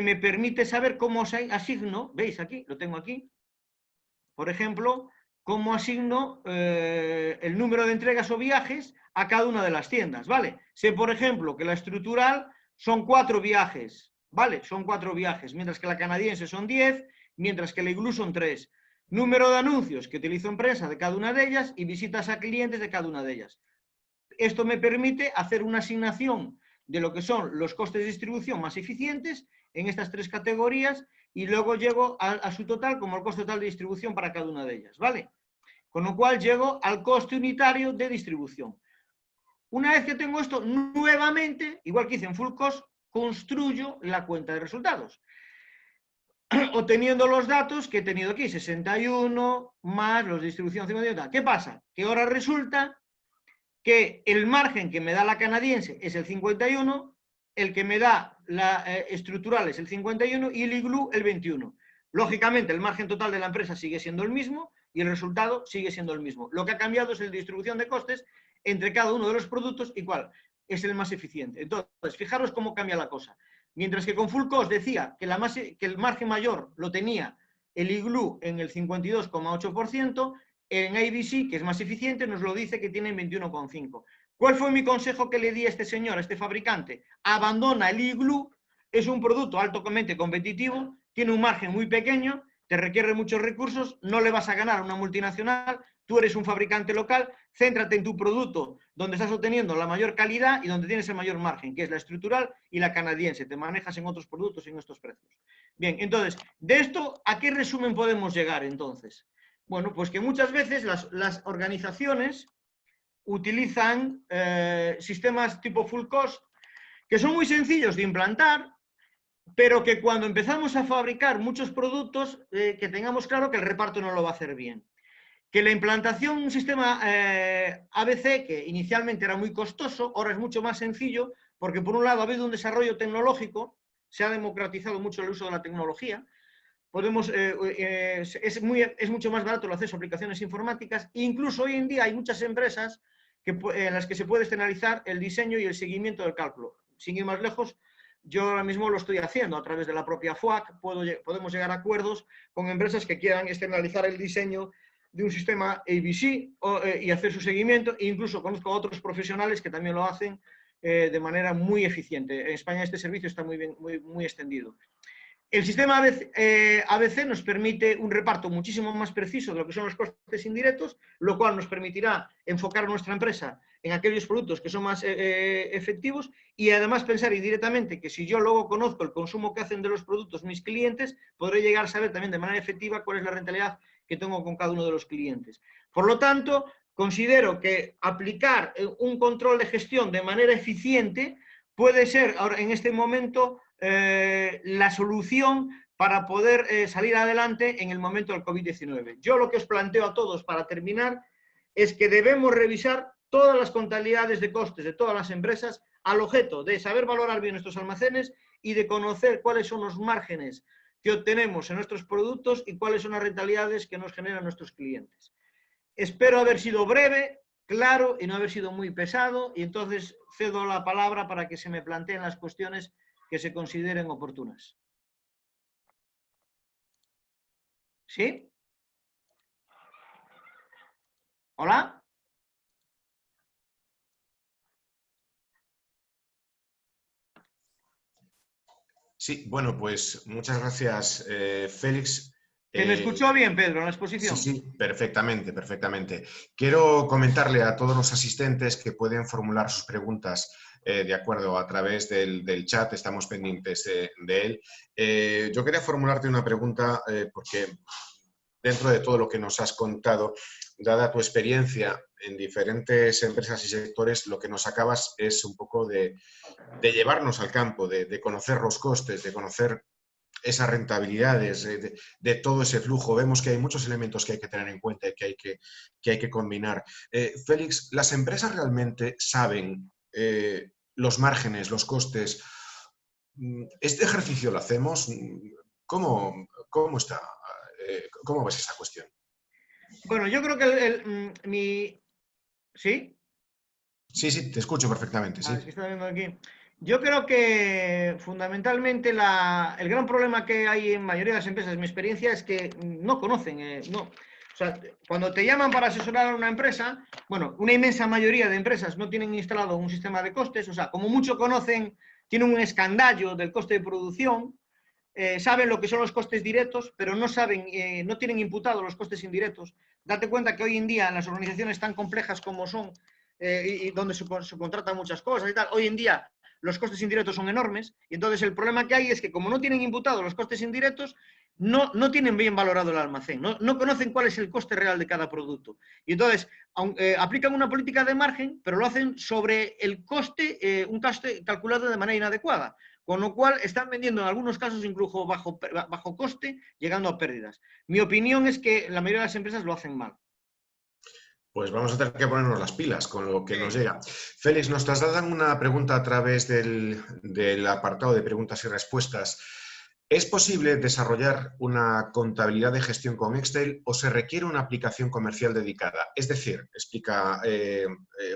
me permite saber cómo asigno, veis aquí, lo tengo aquí, por ejemplo, cómo asigno el número de entregas o viajes a cada una de las tiendas, ¿vale? Sé, por ejemplo, que la estructural son 4 viajes, ¿vale? Son 4 viajes, mientras que la canadiense son 10, mientras que la Igloo son 3. Número de anuncios que utilizo en prensa de cada una de ellas y visitas a clientes de cada una de ellas. Esto me permite hacer una asignación de lo que son los costes de distribución más eficientes en estas tres categorías y luego llego a su total como el coste total de distribución para cada una de ellas, ¿vale? Con lo cual llego al coste unitario de distribución. Una vez que tengo esto, nuevamente, igual que hice en full cost, construyo la cuenta de resultados. Obteniendo los datos que he tenido aquí, 61 más los de distribución 50. ¿Qué pasa? Que ahora resulta que el margen que me da la canadiense es el 51, el que me da la estructural es el 51 y el Igloo el 21. Lógicamente, el margen total de la empresa sigue siendo el mismo y el resultado sigue siendo el mismo. Lo que ha cambiado es la distribución de costes entre cada uno de los productos y cuál es el más eficiente. Entonces, fijaros cómo cambia la cosa. Mientras que con full cost decía que el margen mayor lo tenía el Igloo en el 52,8%, en ABC, que es más eficiente, nos lo dice que tiene 21,5. ¿Cuál fue mi consejo que le di a este señor, a este fabricante? Abandona el Igloo, es un producto altamente competitivo, tiene un margen muy pequeño, te requiere muchos recursos, no le vas a ganar a una multinacional, tú eres un fabricante local, céntrate en tu producto donde estás obteniendo la mayor calidad y donde tienes el mayor margen, que es la estructural y la canadiense, te manejas en otros productos y en estos precios. Bien, entonces, de esto, ¿a qué resumen podemos llegar entonces? Bueno, pues que muchas veces las organizaciones utilizan sistemas tipo full cost que son muy sencillos de implantar, pero que cuando empezamos a fabricar muchos productos, que tengamos claro que el reparto no lo va a hacer bien. Que la implantación de un sistema ABC, que inicialmente era muy costoso, ahora es mucho más sencillo, porque por un lado ha habido un desarrollo tecnológico, se ha democratizado mucho el uso de la tecnología, es mucho más barato el acceso a aplicaciones informáticas, e incluso hoy en día hay muchas empresas en las que se puede externalizar el diseño y el seguimiento del cálculo. Sin ir más lejos, yo ahora mismo lo estoy haciendo a través de la propia FUAC, podemos llegar a acuerdos con empresas que quieran externalizar el diseño de un sistema ABC y hacer su seguimiento, e incluso conozco a otros profesionales que también lo hacen de manera muy eficiente. En España este servicio está muy extendido. El sistema ABC nos permite un reparto muchísimo más preciso de lo que son los costes indirectos, lo cual nos permitirá enfocar nuestra empresa en aquellos productos que son más efectivos y además pensar indirectamente que si yo luego conozco el consumo que hacen de los productos mis clientes, podré llegar a saber también de manera efectiva cuál es la rentabilidad que tengo con cada uno de los clientes. Por lo tanto, considero que aplicar un control de gestión de manera eficiente puede ser ahora en este momento la solución para poder salir adelante en el momento del COVID-19. Yo lo que os planteo a todos para terminar es que debemos revisar todas las contabilidades de costes de todas las empresas al objeto de saber valorar bien nuestros almacenes y de conocer cuáles son los márgenes que obtenemos en nuestros productos y cuáles son las rentabilidades que nos generan nuestros clientes. Espero haber sido breve, claro y no haber sido muy pesado, y entonces cedo la palabra para que se me planteen las cuestiones que se consideren oportunas. ¿Sí? ¿Hola? Sí, bueno, pues muchas gracias, Félix. ¿Se me escuchó bien, Pedro, en la Sí, exposición? sí, perfectamente, perfectamente. Quiero comentarle a todos los asistentes que pueden formular sus preguntas de acuerdo a través del chat, estamos pendientes de él. Yo quería formularte una pregunta porque dentro de todo lo que nos has contado, dada tu experiencia en diferentes empresas y sectores, lo que nos acabas es un poco de llevarnos al campo, de conocer los costes, de conocer esas rentabilidades, de todo ese flujo. Vemos que hay muchos elementos que hay que tener en cuenta y que hay que combinar. Félix, ¿las empresas realmente saben los márgenes, los costes? ¿Este ejercicio lo hacemos? ¿Cómo está? ¿Cómo ves esa cuestión? Bueno, yo creo que ¿Sí? Sí, sí, te escucho perfectamente, sí. Es que está viendo aquí. Yo creo que fundamentalmente el gran problema que hay en mayoría de las empresas, mi experiencia, es que no conocen, no. O sea, cuando te llaman para asesorar a una empresa, bueno, una inmensa mayoría de empresas no tienen instalado un sistema de costes, o sea, como mucho conocen, tienen un escandallo del coste de producción, saben lo que son los costes directos, pero no saben, no tienen imputados los costes indirectos. Date cuenta que hoy en día en las organizaciones tan complejas como son y donde se contratan muchas cosas y tal, hoy en día los costes indirectos son enormes y entonces el problema que hay es que como no tienen imputados los costes indirectos, no tienen bien valorado el almacén, no conocen cuál es el coste real de cada producto. Y entonces aplican una política de margen, pero lo hacen sobre el coste, un coste calculado de manera inadecuada. Con lo cual están vendiendo en algunos casos incluso bajo coste, llegando a pérdidas. Mi opinión es que la mayoría de las empresas lo hacen mal. Pues vamos a tener que ponernos las pilas con lo que nos llega. Félix, nos trasladan una pregunta a través del apartado de preguntas y respuestas. ¿Es posible desarrollar una contabilidad de gestión con Excel o se requiere una aplicación comercial dedicada? Es decir, explica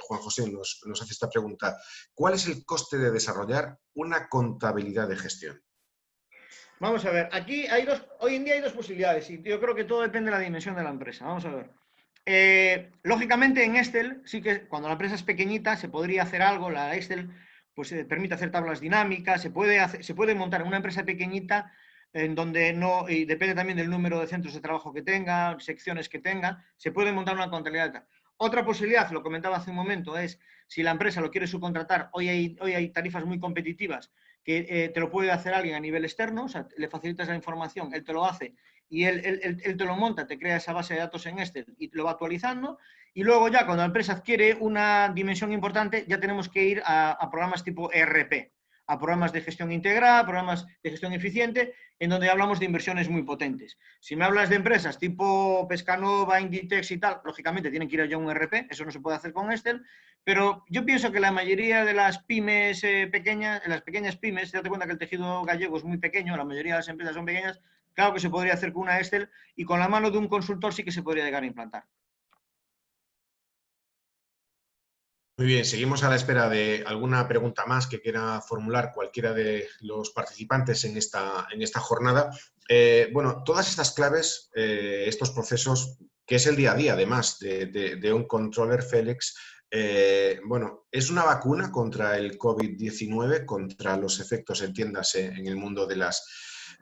Juan José, nos hace esta pregunta, ¿cuál es el coste de desarrollar una contabilidad de gestión? Vamos a ver, hoy en día hay dos posibilidades y yo creo que todo depende de la dimensión de la empresa. Vamos a ver. Lógicamente en Excel, sí que cuando la empresa es pequeñita se podría hacer algo, la Excel pues permite hacer tablas dinámicas, se puede montar en una empresa pequeñita en donde no, y depende también del número de centros de trabajo que tenga, secciones que tenga, se puede montar una contabilidad. Otra posibilidad, lo comentaba hace un momento, es si la empresa lo quiere subcontratar, hoy hay tarifas muy competitivas que te lo puede hacer alguien a nivel externo, o sea, le facilitas la información, él te lo hace y él te lo monta, te crea esa base de datos en Excel y lo va actualizando. Y luego ya cuando la empresa adquiere una dimensión importante, ya tenemos que ir a programas tipo ERP, a programas de gestión integrada, programas de gestión eficiente, en donde hablamos de inversiones muy potentes. Si me hablas de empresas tipo Pescanova, Inditex y tal, lógicamente tienen que ir ya a un ERP, eso no se puede hacer con Excel, pero yo pienso que la mayoría de las pymes pequeñas, las pequeñas pymes, date cuenta que el tejido gallego es muy pequeño, la mayoría de las empresas son pequeñas, claro que se podría hacer con una Excel y con la mano de un consultor sí que se podría llegar a implantar. Muy bien, seguimos a la espera de alguna pregunta más que quiera formular cualquiera de los participantes en esta jornada. Bueno, todas estas claves, estos procesos, que es el día a día además de un controller, Félix, bueno, es una vacuna contra el COVID-19, contra los efectos, entiéndase, en el mundo de las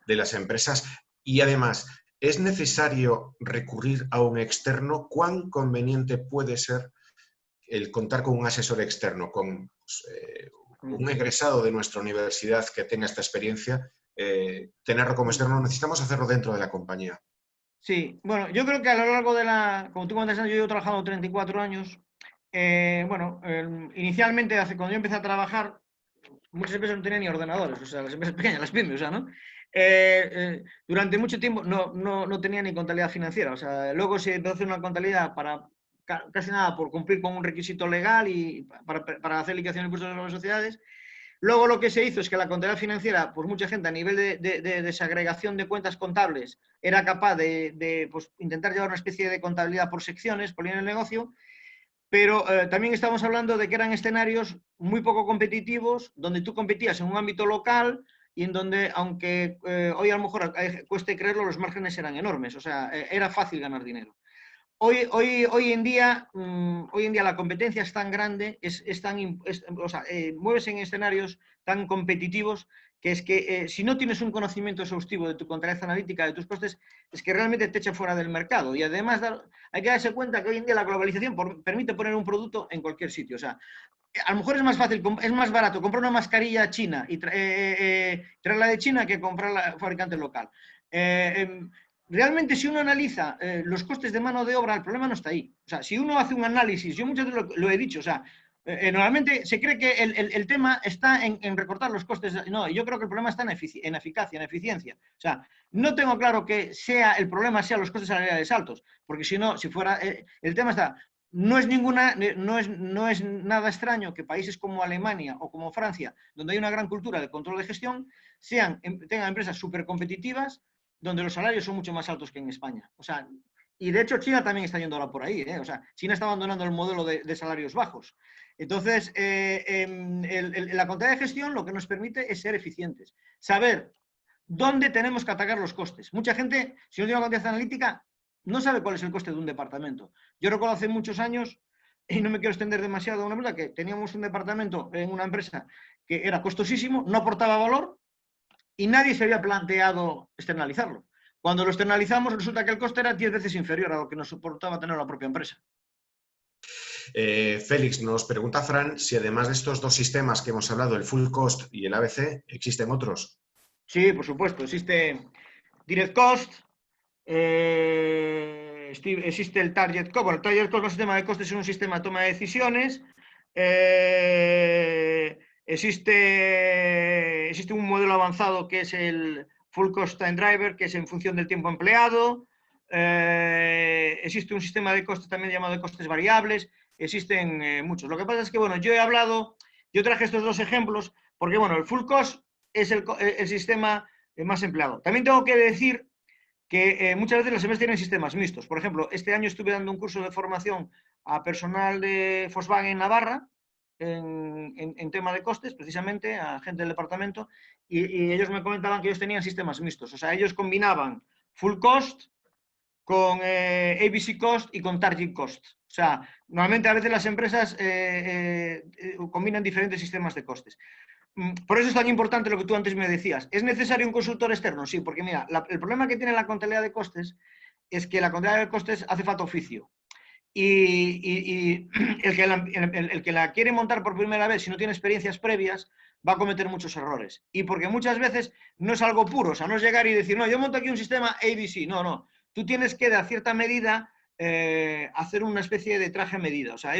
de las empresas. Y además, ¿es necesario recurrir a un externo? ¿Cuán conveniente puede ser el contar con un asesor externo, con un egresado de nuestra universidad que tenga esta experiencia, tenerlo como externo? Necesitamos hacerlo dentro de la compañía. Sí, bueno, yo creo que a lo largo de como tú comentas, yo llevo trabajando 34 años. Bueno, inicialmente, cuando yo empecé a trabajar, muchas empresas no tenían ni ordenadores, o sea, las empresas pequeñas, las pymes, o sea, ¿no? Durante mucho tiempo no tenía ni contabilidad financiera, o sea, luego se empezó a hacer una contabilidad para casi nada por cumplir con un requisito legal y para hacer liquidación de impuestos de las sociedades. Luego lo que se hizo es que la contabilidad financiera, pues mucha gente a nivel de desagregación de cuentas contables era capaz de pues, intentar llevar una especie de contabilidad por secciones, por línea del negocio, pero también estamos hablando de que eran escenarios muy poco competitivos, donde tú competías en un ámbito local y en donde, aunque hoy a lo mejor cueste creerlo, los márgenes eran enormes, o sea, era fácil ganar dinero. Hoy en día la competencia es tan grande, o sea, mueves en escenarios tan competitivos que es que si no tienes un conocimiento exhaustivo de tu contabilidad analítica, de tus costes, es que realmente te echa fuera del mercado. Y además hay que darse cuenta que hoy en día la globalización permite poner un producto en cualquier sitio. O sea, a lo mejor es más fácil, es más barato comprar una mascarilla china y traerla de China que comprarla fabricante local. Realmente, si uno analiza los costes de mano de obra, el problema no está ahí. O sea, si uno hace un análisis, yo muchas veces lo he dicho, o sea, normalmente se cree que el tema está en recortar los costes. No, yo creo que el problema está en eficacia, en eficiencia. O sea, no tengo claro que el problema sea los costes salariales altos, porque si no, si fuera, el tema está. No es nada extraño que países como Alemania o como Francia, donde hay una gran cultura de control de gestión, tengan empresas súper competitivas donde los salarios son mucho más altos que en España. O sea, y de hecho China también está yendo ahora por ahí. O sea, China está abandonando el modelo de salarios bajos. Entonces, la contabilidad de gestión lo que nos permite es ser eficientes, saber dónde tenemos que atacar los costes. Mucha gente, si no tiene una contabilidad analítica, no sabe cuál es el coste de un departamento. Yo recuerdo hace muchos años, y no me quiero extender demasiado a una verdad, que teníamos un departamento en una empresa que era costosísimo, no aportaba valor y nadie se había planteado externalizarlo. Cuando lo externalizamos, resulta que el coste era 10 veces inferior a lo que nos soportaba tener la propia empresa. Félix, nos pregunta Fran si además de estos dos sistemas que hemos hablado, el Full Cost y el ABC, ¿existen otros? Sí, por supuesto. Existe Direct Cost, existe el Target Cost. Bueno, el Target Cost, el sistema de costes, es un sistema de toma de decisiones. Existe un modelo avanzado que es el Full Cost Time Driver, que es en función del tiempo empleado. Existe un sistema de costes también llamado de costes variables. Existen muchos. Lo que pasa es que, bueno, yo traje estos dos ejemplos porque, bueno, el Full Cost es el sistema más empleado. También tengo que decir que muchas veces las empresas tienen sistemas mixtos. Por ejemplo, este año estuve dando un curso de formación a personal de Volkswagen en Navarra en tema de costes, precisamente a gente del departamento, y ellos me comentaban que ellos tenían sistemas mixtos. O sea, ellos combinaban full cost con ABC cost y con target cost. O sea, normalmente a veces las empresas combinan diferentes sistemas de costes. Por eso es tan importante lo que tú antes me decías. ¿Es necesario un consultor externo? Sí, porque mira, el problema que tiene la contabilidad de costes es que la contabilidad de costes hace falta oficio. Y el que la quiere montar por primera vez, si no tiene experiencias previas, va a cometer muchos errores. Y porque muchas veces no es algo puro, o sea, no es llegar y decir, no, yo monto aquí un sistema ABC. No, no. Tú tienes que, a cierta medida, hacer una especie de traje a medida. O sea,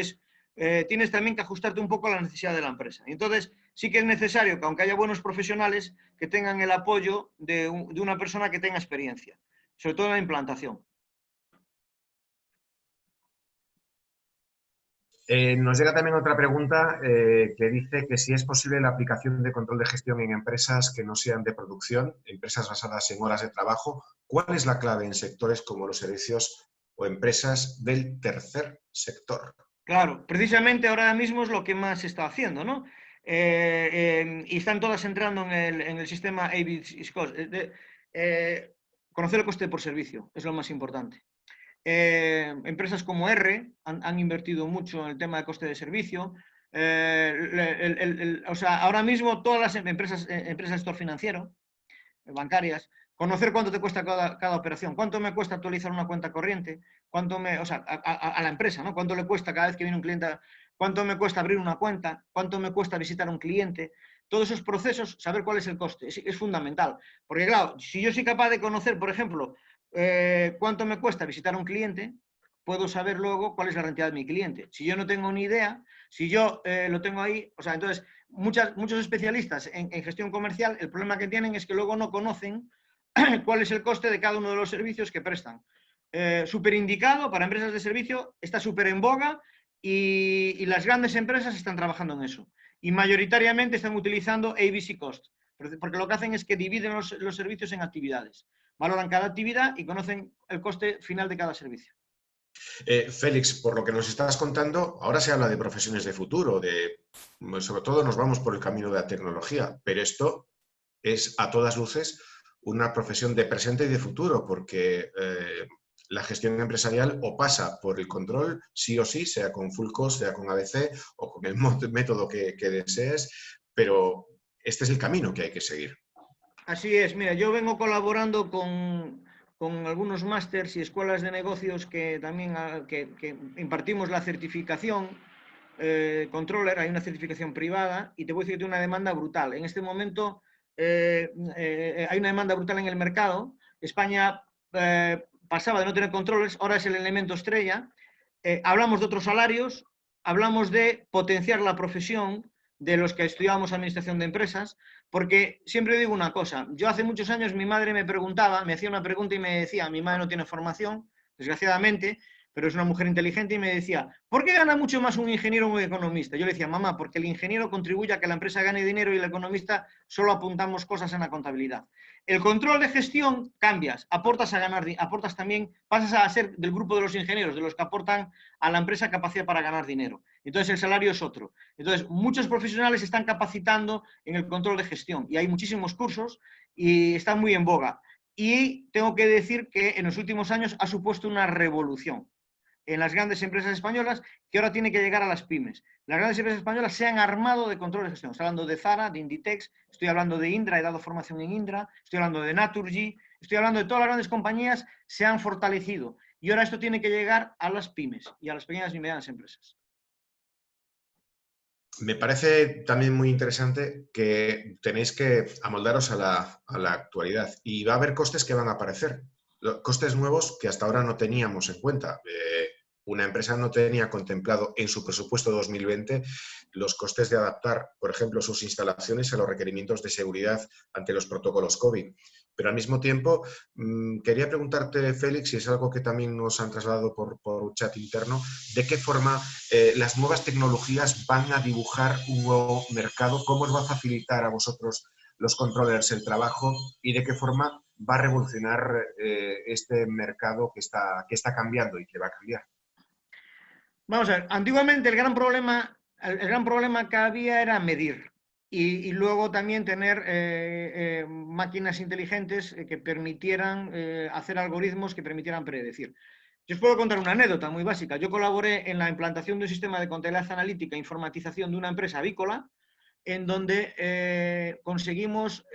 tienes también que ajustarte un poco a la necesidad de la empresa. Y entonces, sí que es necesario que, aunque haya buenos profesionales, que tengan el apoyo de una persona que tenga experiencia, sobre todo en la implantación. Nos llega también otra pregunta que dice que si es posible la aplicación de control de gestión en empresas que no sean de producción, empresas basadas en horas de trabajo. ¿Cuál es la clave en sectores como los servicios o empresas del tercer sector? Claro, precisamente ahora mismo es lo que más se está haciendo, ¿no? Y están todas entrando en el sistema ABC Cost. Conocer el coste por servicio es lo más importante. Empresas como R han invertido mucho en el tema de coste de servicio. O sea, ahora mismo todas las empresas del sector financiero bancarias, conocer cuánto te cuesta cada operación, cuánto me cuesta actualizar una cuenta corriente, o sea, a la empresa, ¿no? Cuánto le cuesta cada vez que viene un cliente, cuánto me cuesta abrir una cuenta, cuánto me cuesta visitar a un cliente. Todos esos procesos, saber cuál es el coste, es fundamental. Porque claro, si yo soy capaz de conocer, por ejemplo, cuánto me cuesta visitar a un cliente, puedo saber luego cuál es la rentabilidad de mi cliente. Si yo no tengo ni idea, si yo lo tengo ahí, o sea, entonces muchos especialistas en gestión comercial, el problema que tienen es que luego no conocen cuál es el coste de cada uno de los servicios que prestan. Súper indicado para empresas de servicio, está súper en boga y las grandes empresas están trabajando en eso. Y mayoritariamente están utilizando ABC Cost, porque lo que hacen es que dividen los servicios en actividades. Valoran cada actividad y conocen el coste final de cada servicio. Félix, por lo que nos estás contando, ahora se habla de profesiones de futuro, sobre todo nos vamos por el camino de la tecnología, pero esto es a todas luces una profesión de presente y de futuro, porque la gestión empresarial o pasa por el control, sí o sí, sea con full cost, sea con ABC o con el método que desees, pero este es el camino que hay que seguir. Así es, mira, yo vengo colaborando con algunos másters y escuelas de negocios que también que impartimos la certificación controller, hay una certificación privada y te voy a decir que tiene una demanda brutal. En este momento hay una demanda brutal en el mercado. España pasaba de no tener controllers, ahora es el elemento estrella. Hablamos de otros salarios, hablamos de potenciar la profesión de los que estudiábamos administración de empresas, porque siempre digo una cosa, yo hace muchos años mi madre me preguntaba, me hacía una pregunta y me decía, mi madre no tiene formación, desgraciadamente, pero es una mujer inteligente y me decía, ¿por qué gana mucho más un ingeniero o un economista? Yo le decía, mamá, porque el ingeniero contribuye a que la empresa gane dinero y el economista solo apuntamos cosas en la contabilidad. El control de gestión cambias, aportas a ganar, aportas también, pasas a ser del grupo de los ingenieros, de los que aportan a la empresa capacidad para ganar dinero. Entonces el salario es otro. Entonces muchos profesionales se están capacitando en el control de gestión y hay muchísimos cursos y está muy en boga. Y tengo que decir que en los últimos años ha supuesto una revolución en las grandes empresas españolas que ahora tiene que llegar a las pymes. Las grandes empresas españolas se han armado de control de gestión. Estoy hablando de Zara, de Inditex, estoy hablando de Indra, he dado formación en Indra, estoy hablando de Naturgy, estoy hablando de todas las grandes compañías, se han fortalecido. Y ahora esto tiene que llegar a las pymes y a las pequeñas y medianas empresas. Me parece también muy interesante que tenéis que amoldaros a la actualidad y va a haber costes que van a aparecer, costes nuevos que hasta ahora no teníamos en cuenta. Una empresa no tenía contemplado en su presupuesto 2020 los costes de adaptar, por ejemplo, sus instalaciones a los requerimientos de seguridad ante los protocolos COVID. Pero al mismo tiempo, quería preguntarte, Félix, si es algo que también nos han trasladado por un chat interno, ¿de qué forma las nuevas tecnologías van a dibujar un nuevo mercado? ¿Cómo os va a facilitar a vosotros, los controllers, el trabajo? ¿Y de qué forma va a revolucionar este mercado que está cambiando y que va a cambiar? Vamos a ver, antiguamente el gran problema que había era medir y luego también tener máquinas inteligentes que permitieran hacer algoritmos que permitieran predecir. Yo os puedo contar una anécdota muy básica. Yo colaboré en la implantación de un sistema de contabilidad analítica e informatización de una empresa avícola en donde conseguimos,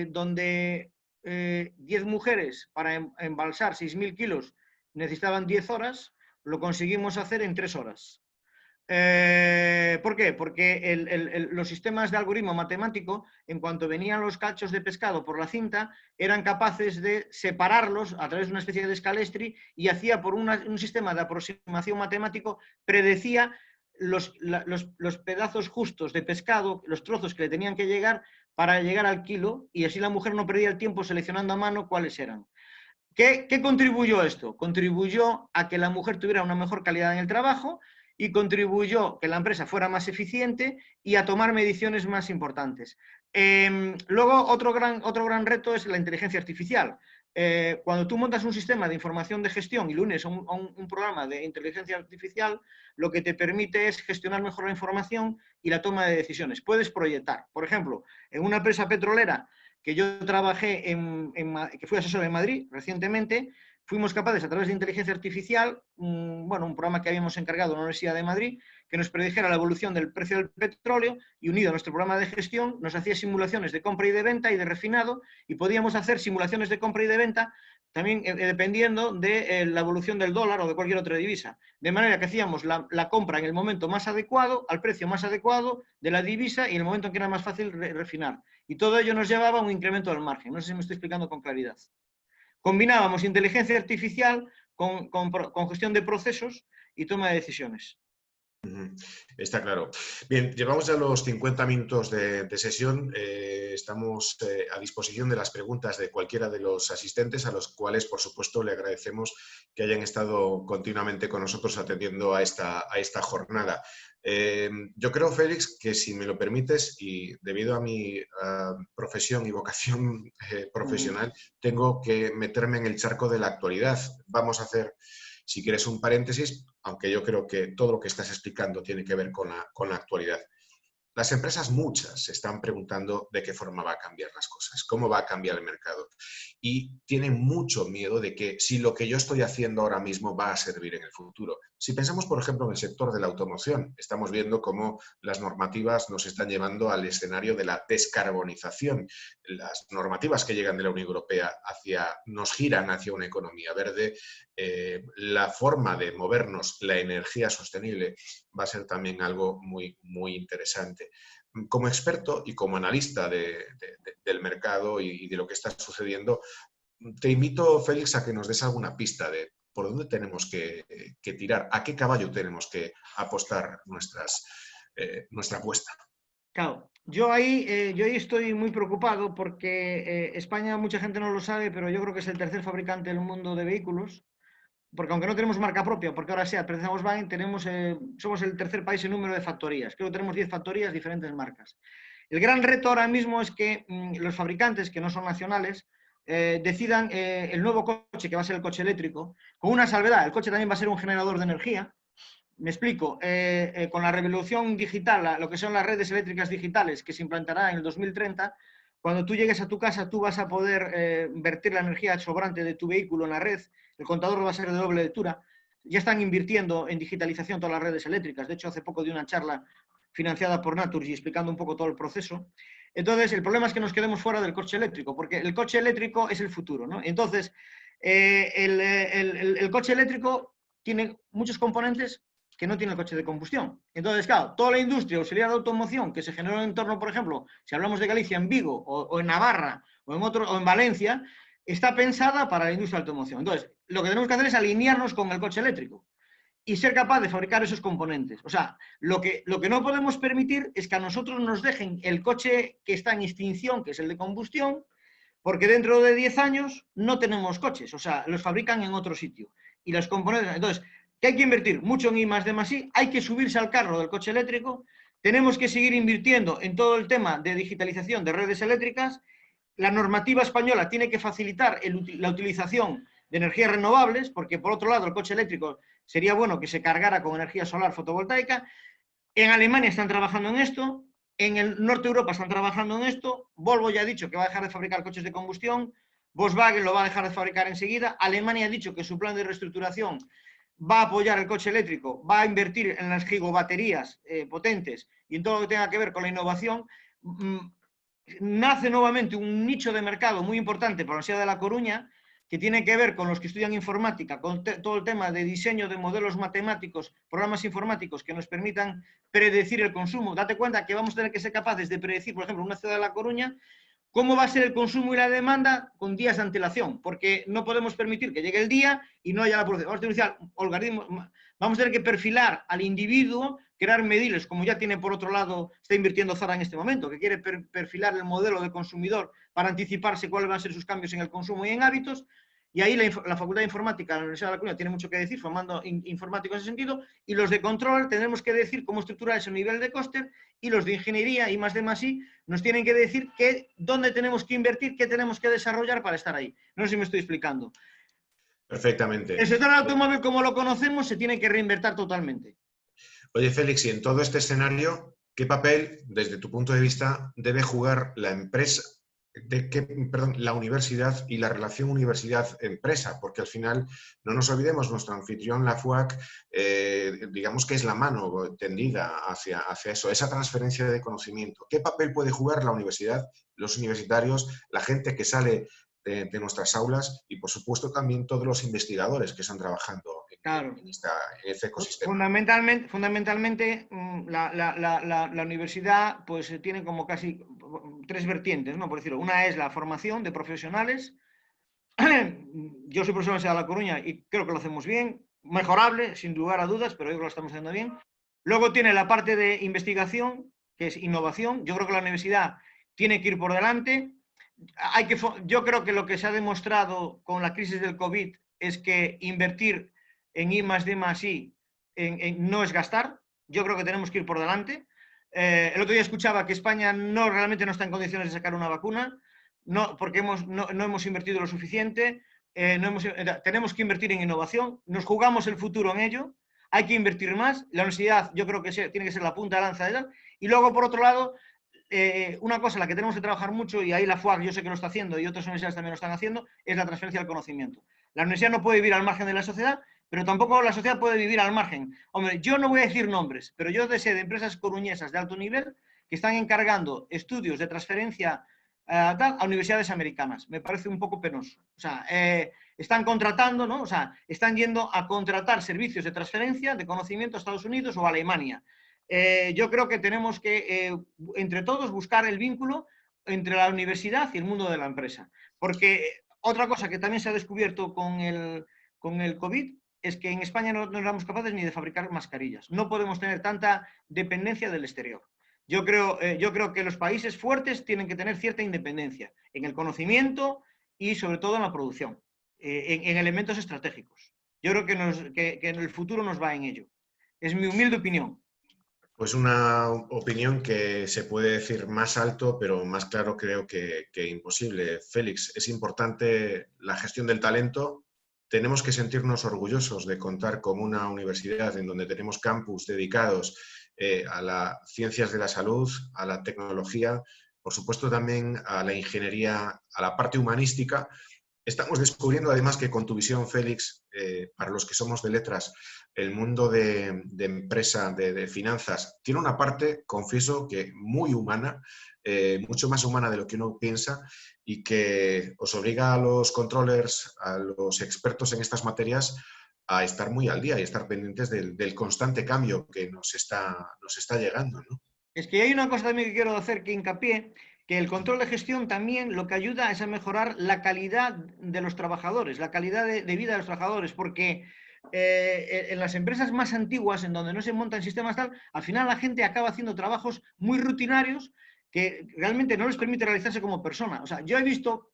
donde 10 mujeres para embalsar 6.000 kilos necesitaban 10 horas, lo conseguimos hacer en 3 horas. ¿Por qué? Porque los sistemas de algoritmo matemático, en cuanto venían los cachos de pescado por la cinta, eran capaces de separarlos a través de una especie de escalestri y hacía por un sistema de aproximación matemático, predecía los pedazos justos de pescado, los trozos que le tenían que llegar para llegar al kilo y así la mujer no perdía el tiempo seleccionando a mano cuáles eran. ¿Qué contribuyó esto? Contribuyó a que la mujer tuviera una mejor calidad en el trabajo y contribuyó a que la empresa fuera más eficiente y a tomar mediciones más importantes. Luego, otro gran reto es la inteligencia artificial. Cuando tú montas un sistema de información de gestión y lo unes a un programa de inteligencia artificial, lo que te permite es gestionar mejor la información y la toma de decisiones. Puedes proyectar, por ejemplo, en una empresa petrolera que yo trabajé, que fui asesor en Madrid recientemente, fuimos capaces, a través de inteligencia artificial, un programa que habíamos encargado en la Universidad de Madrid, que nos predijera la evolución del precio del petróleo y, unido a nuestro programa de gestión, nos hacía simulaciones de compra y de venta y de refinado, y podíamos hacer simulaciones de compra y de venta también dependiendo de la evolución del dólar o de cualquier otra divisa. De manera que hacíamos la compra en el momento más adecuado, al precio más adecuado de la divisa y en el momento en que era más fácil refinar. Y todo ello nos llevaba a un incremento del margen. No sé si me estoy explicando con claridad. Combinábamos inteligencia artificial con gestión de procesos y toma de decisiones. Está claro. Bien, llevamos ya los 50 minutos de sesión. Estamos a disposición de las preguntas de cualquiera de los asistentes, a los cuales, por supuesto, le agradecemos que hayan estado continuamente con nosotros atendiendo a esta jornada. Yo creo, Félix, que si me lo permites, y debido a mi profesión y vocación profesional, tengo que meterme en el charco de la actualidad. Vamos a hacer, si quieres, un paréntesis, aunque yo creo que todo lo que estás explicando tiene que ver con la actualidad. Las empresas, muchas, se están preguntando de qué forma va a cambiar las cosas, cómo va a cambiar el mercado. Y tienen mucho miedo de que si lo que yo estoy haciendo ahora mismo va a servir en el futuro. Si pensamos, por ejemplo, en el sector de la automoción, estamos viendo cómo las normativas nos están llevando al escenario de la descarbonización. Las normativas que llegan de la Unión Europea nos giran hacia una economía verde. La forma de movernos, la energía sostenible, va a ser también algo muy, muy interesante. Como experto y como analista del mercado y de lo que está sucediendo, te invito, Félix, a que nos des alguna pista de por dónde tenemos que tirar, a qué caballo tenemos que apostar nuestra apuesta. Claro, yo ahí estoy muy preocupado porque España, mucha gente no lo sabe, pero yo creo que es el tercer fabricante del mundo de vehículos, porque aunque no tenemos marca propia, porque ahora sea Mercedes-Benz, somos el tercer país en número de factorías. Creo que tenemos 10 factorías, diferentes marcas. El gran reto ahora mismo es que los fabricantes, que no son nacionales, decidan el nuevo coche, que va a ser el coche eléctrico, con una salvedad. El coche también va a ser un generador de energía. Me explico, con la revolución digital, lo que son las redes eléctricas digitales, que se implantará en el 2030, cuando tú llegues a tu casa, tú vas a poder vertir la energía sobrante de tu vehículo en la red, el contador va a ser de doble lectura. Ya están invirtiendo en digitalización todas las redes eléctricas. De hecho, hace poco di una charla financiada por Naturgy explicando un poco todo el proceso. Entonces, el problema es que nos quedemos fuera del coche eléctrico, porque el coche eléctrico es el futuro, ¿no? Entonces, el coche eléctrico tiene muchos componentes que no tiene el coche de combustión. Entonces, claro, toda la industria auxiliar de automoción que se generó en el entorno, por ejemplo, si hablamos de Galicia, en Vigo, o en Navarra, o en Valencia, está pensada para la industria de automoción. Entonces, lo que tenemos que hacer es alinearnos con el coche eléctrico y ser capaz de fabricar esos componentes. O sea, lo que no podemos permitir es que a nosotros nos dejen el coche que está en extinción, que es el de combustión, porque dentro de 10 años no tenemos coches, o sea, los fabrican en otro sitio. Y los componentes... Entonces, que hay que invertir mucho en I+D+I, hay que subirse al carro del coche eléctrico, tenemos que seguir invirtiendo en todo el tema de digitalización de redes eléctricas. La normativa española tiene que facilitar la utilización de energías renovables, porque por otro lado el coche eléctrico sería bueno que se cargara con energía solar fotovoltaica. En Alemania están trabajando en esto, en el norte de Europa están trabajando en esto, Volvo ya ha dicho que va a dejar de fabricar coches de combustión, Volkswagen lo va a dejar de fabricar enseguida, Alemania ha dicho que su plan de reestructuración va a apoyar el coche eléctrico, va a invertir en las gigabaterías potentes y en todo lo que tenga que ver con la innovación. Nace nuevamente un nicho de mercado muy importante para la Universidad de La Coruña, que tiene que ver con los que estudian informática, con todo el tema de diseño de modelos matemáticos, programas informáticos que nos permitan predecir el consumo. Date cuenta que vamos a tener que ser capaces de predecir, por ejemplo, en una ciudad de La Coruña, cómo va a ser el consumo y la demanda con días de antelación, porque no podemos permitir que llegue el día y no haya la producción. Vamos a utilizar algoritmos, vamos a tener que perfilar al individuo, crear medibles, como ya tiene por otro lado, está invirtiendo Zara en este momento, que quiere perfilar el modelo de consumidor para anticiparse cuáles van a ser sus cambios en el consumo y en hábitos. Y ahí la Facultad de Informática de la Universidad de La Coruña tiene mucho que decir, formando informáticos en ese sentido, y los de control tendremos que decir cómo estructurar ese nivel de coste, y los de ingeniería y I+D+I nos tienen que decir dónde tenemos que invertir, qué tenemos que desarrollar para estar ahí. No sé si me estoy explicando. Perfectamente. El sector del automóvil, como lo conocemos, se tiene que reinvertir totalmente. Oye, Félix, y en todo este escenario, ¿qué papel, desde tu punto de vista, debe jugar la empresa perdón, la universidad y la relación universidad-empresa, porque al final, no nos olvidemos, nuestro anfitrión, la FUAC, digamos que es la mano tendida hacia eso, esa transferencia de conocimiento. ¿Qué papel puede jugar la universidad, los universitarios, la gente que sale de nuestras aulas y, por supuesto, también todos los investigadores que están trabajando Claro. en este ecosistema? Fundamentalmente la universidad pues tiene como casi tres vertientes, ¿no? Por decirlo. Una es la formación de profesionales. Yo soy profesor de la Universidad de La Coruña y creo que lo hacemos bien, mejorable, sin lugar a dudas, pero yo creo que lo estamos haciendo bien. Luego tiene la parte de investigación, que es innovación. Yo creo que la universidad tiene que ir por delante. Yo creo que lo que se ha demostrado con la crisis del COVID es que invertir en I+D+I no es gastar. Yo creo que tenemos que ir por delante. El otro día escuchaba que España realmente no está en condiciones de sacar una vacuna, porque no hemos invertido lo suficiente. Tenemos que invertir en innovación, nos jugamos el futuro en ello, hay que invertir más. La universidad yo creo que tiene que ser la punta de lanza de ella. Y luego, por otro lado, una cosa en la que tenemos que trabajar mucho, y ahí la FUAC yo sé que lo está haciendo y otras universidades también lo están haciendo, es la transferencia del conocimiento. La universidad no puede vivir al margen de la sociedad, pero tampoco la sociedad puede vivir al margen. Hombre, yo no voy a decir nombres, pero yo sé de empresas coruñesas de alto nivel que están encargando estudios de transferencia a universidades americanas. Me parece un poco penoso. O sea, están contratando, ¿no? O sea, están yendo a contratar servicios de transferencia de conocimiento a Estados Unidos o a Alemania. Yo creo que tenemos que, entre todos, buscar el vínculo entre la universidad y el mundo de la empresa. Porque otra cosa que también se ha descubierto con el COVID es que en España no éramos capaces ni de fabricar mascarillas. No podemos tener tanta dependencia del exterior. Yo creo que los países fuertes tienen que tener cierta independencia en el conocimiento y sobre todo en la producción, en elementos estratégicos. Yo creo que en el futuro nos va en ello. Es mi humilde opinión. Pues una opinión que se puede decir más alto, pero más claro creo que imposible. Félix, es importante la gestión del talento. Tenemos que sentirnos orgullosos de contar con una universidad en donde tenemos campus dedicados a las ciencias de la salud, a la tecnología, por supuesto también a la ingeniería, a la parte humanística. Estamos descubriendo además que con tu visión, Félix, para los que somos de letras, el mundo de empresa, de finanzas, tiene una parte, confieso, que muy humana, mucho más humana de lo que uno piensa y que os obliga a los controllers, a los expertos en estas materias, a estar muy al día y estar pendientes del constante cambio que nos está llegando, ¿no? Es que hay una cosa también que quiero hacer que hincapié, que el control de gestión también lo que ayuda es a mejorar la calidad de los trabajadores, la calidad de vida de los trabajadores, porque en las empresas más antiguas, en donde no se montan sistemas tal, al final la gente acaba haciendo trabajos muy rutinarios que realmente no les permite realizarse como persona. O sea, yo he visto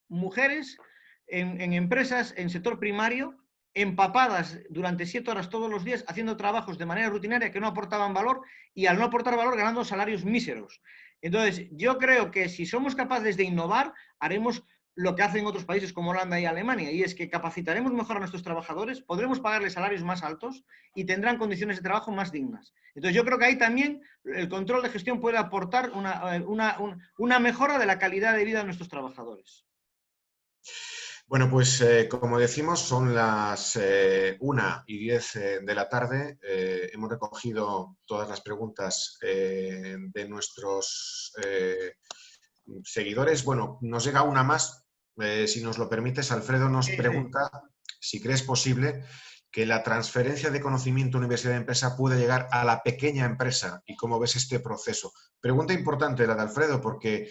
mujeres en empresas, en sector primario, empapadas durante 7 horas todos los días haciendo trabajos de manera rutinaria que no aportaban valor y al no aportar valor ganando salarios míseros. Entonces, yo creo que si somos capaces de innovar, haremos lo que hacen otros países como Holanda y Alemania, y es que capacitaremos mejor a nuestros trabajadores, podremos pagarles salarios más altos y tendrán condiciones de trabajo más dignas. Entonces, yo creo que ahí también el control de gestión puede aportar una mejora de la calidad de vida de nuestros trabajadores. Bueno, pues como decimos, son las 1:10 de la tarde. Hemos recogido todas las preguntas de nuestros seguidores. Bueno, nos llega una más. Si nos lo permites, Alfredo nos pregunta si crees posible que la transferencia de conocimiento universidad-empresa puede llegar a la pequeña empresa y cómo ves este proceso. Pregunta importante la de Alfredo, porque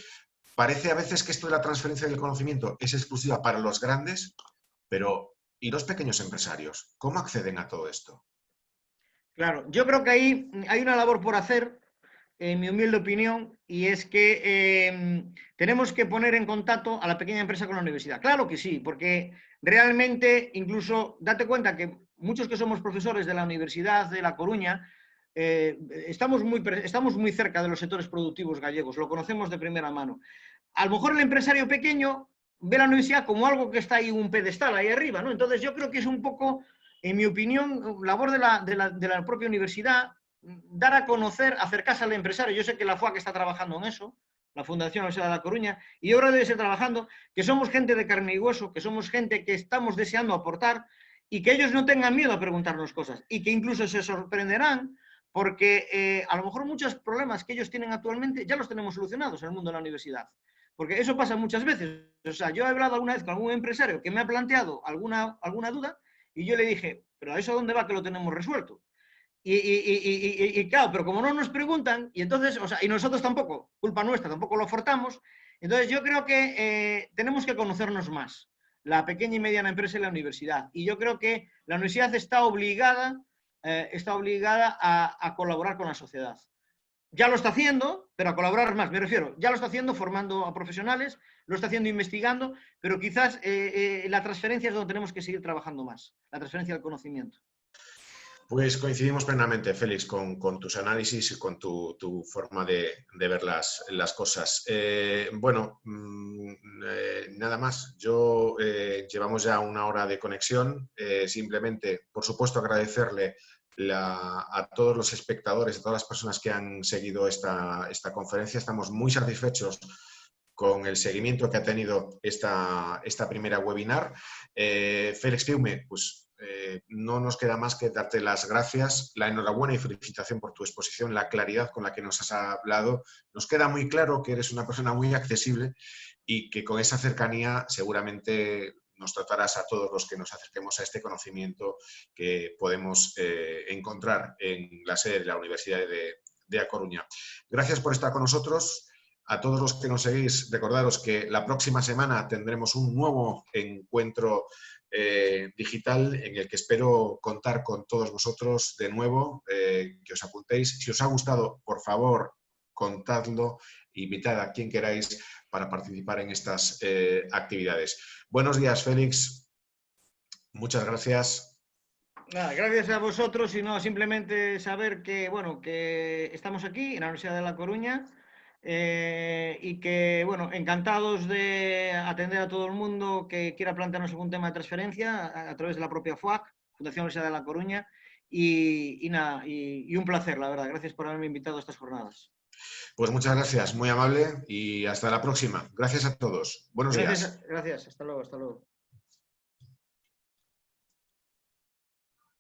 parece a veces que esto de la transferencia del conocimiento es exclusiva para los grandes, pero ¿y los pequeños empresarios? ¿Cómo acceden a todo esto? Claro, yo creo que ahí hay una labor por hacer, en mi humilde opinión, y es que tenemos que poner en contacto a la pequeña empresa con la universidad. Claro que sí, porque realmente, incluso, date cuenta que muchos que somos profesores de la Universidad de La Coruña, estamos muy cerca de los sectores productivos gallegos, lo conocemos de primera mano. A lo mejor el empresario pequeño ve la universidad como algo que está ahí un pedestal ahí arriba, ¿no? Entonces yo creo que es un poco, en mi opinión, labor de la propia universidad dar a conocer, acercarse al empresario. Yo sé que la FUAC está trabajando en eso, la Fundación Universidad de La Coruña, y ahora debe ser trabajando, que somos gente de carne y hueso, que somos gente que estamos deseando aportar y que ellos no tengan miedo a preguntarnos cosas y que incluso se sorprenderán porque a lo mejor muchos problemas que ellos tienen actualmente ya los tenemos solucionados en el mundo de la universidad. Porque eso pasa muchas veces. O sea, yo he hablado alguna vez con algún empresario que me ha planteado alguna duda y yo le dije, pero ¿a eso dónde va que lo tenemos resuelto? Y claro, pero como no nos preguntan, y entonces, o sea, y nosotros tampoco, culpa nuestra, tampoco lo aportamos, entonces yo creo que tenemos que conocernos más, la pequeña y mediana empresa y la universidad. Y yo creo que la universidad está obligada a colaborar con la sociedad. Ya lo está haciendo, pero a colaborar más, me refiero, ya lo está haciendo formando a profesionales, lo está haciendo investigando, pero quizás la transferencia es donde tenemos que seguir trabajando más, la transferencia del conocimiento. Pues coincidimos plenamente, Félix, con tus análisis y con tu forma de ver las cosas. Bueno, nada más. Llevamos ya una hora de conexión. Simplemente, por supuesto, agradecerle a todos los espectadores, a todas las personas que han seguido esta conferencia. Estamos muy satisfechos con el seguimiento que ha tenido esta primera webinar. Félix Fiume, pues no nos queda más que darte las gracias, la enhorabuena y felicitación por tu exposición, la claridad con la que nos has hablado. Nos queda muy claro que eres una persona muy accesible y que con esa cercanía seguramente nos tratarás a todos los que nos acerquemos a este conocimiento que podemos encontrar en la sede de la Universidad de A Coruña. Gracias por estar con nosotros. A todos los que nos seguís, recordaros que la próxima semana tendremos un nuevo encuentro digital en el que espero contar con todos vosotros de nuevo, que os apuntéis. Si os ha gustado, por favor, contadlo, invitad a quien queráis para participar en estas actividades. Buenos días, Félix. Muchas gracias. Nada, gracias a vosotros y no simplemente saber que, bueno, que estamos aquí en la Universidad de La Coruña y que, bueno, encantados de atender a todo el mundo que quiera plantearnos algún tema de transferencia a través de la propia FUAC, Fundación Universidad de La Coruña, y nada, y un placer, la verdad. Gracias por haberme invitado a estas jornadas. Pues muchas gracias, muy amable y hasta la próxima. Gracias a todos. Buenos días. Gracias, hasta luego, hasta luego.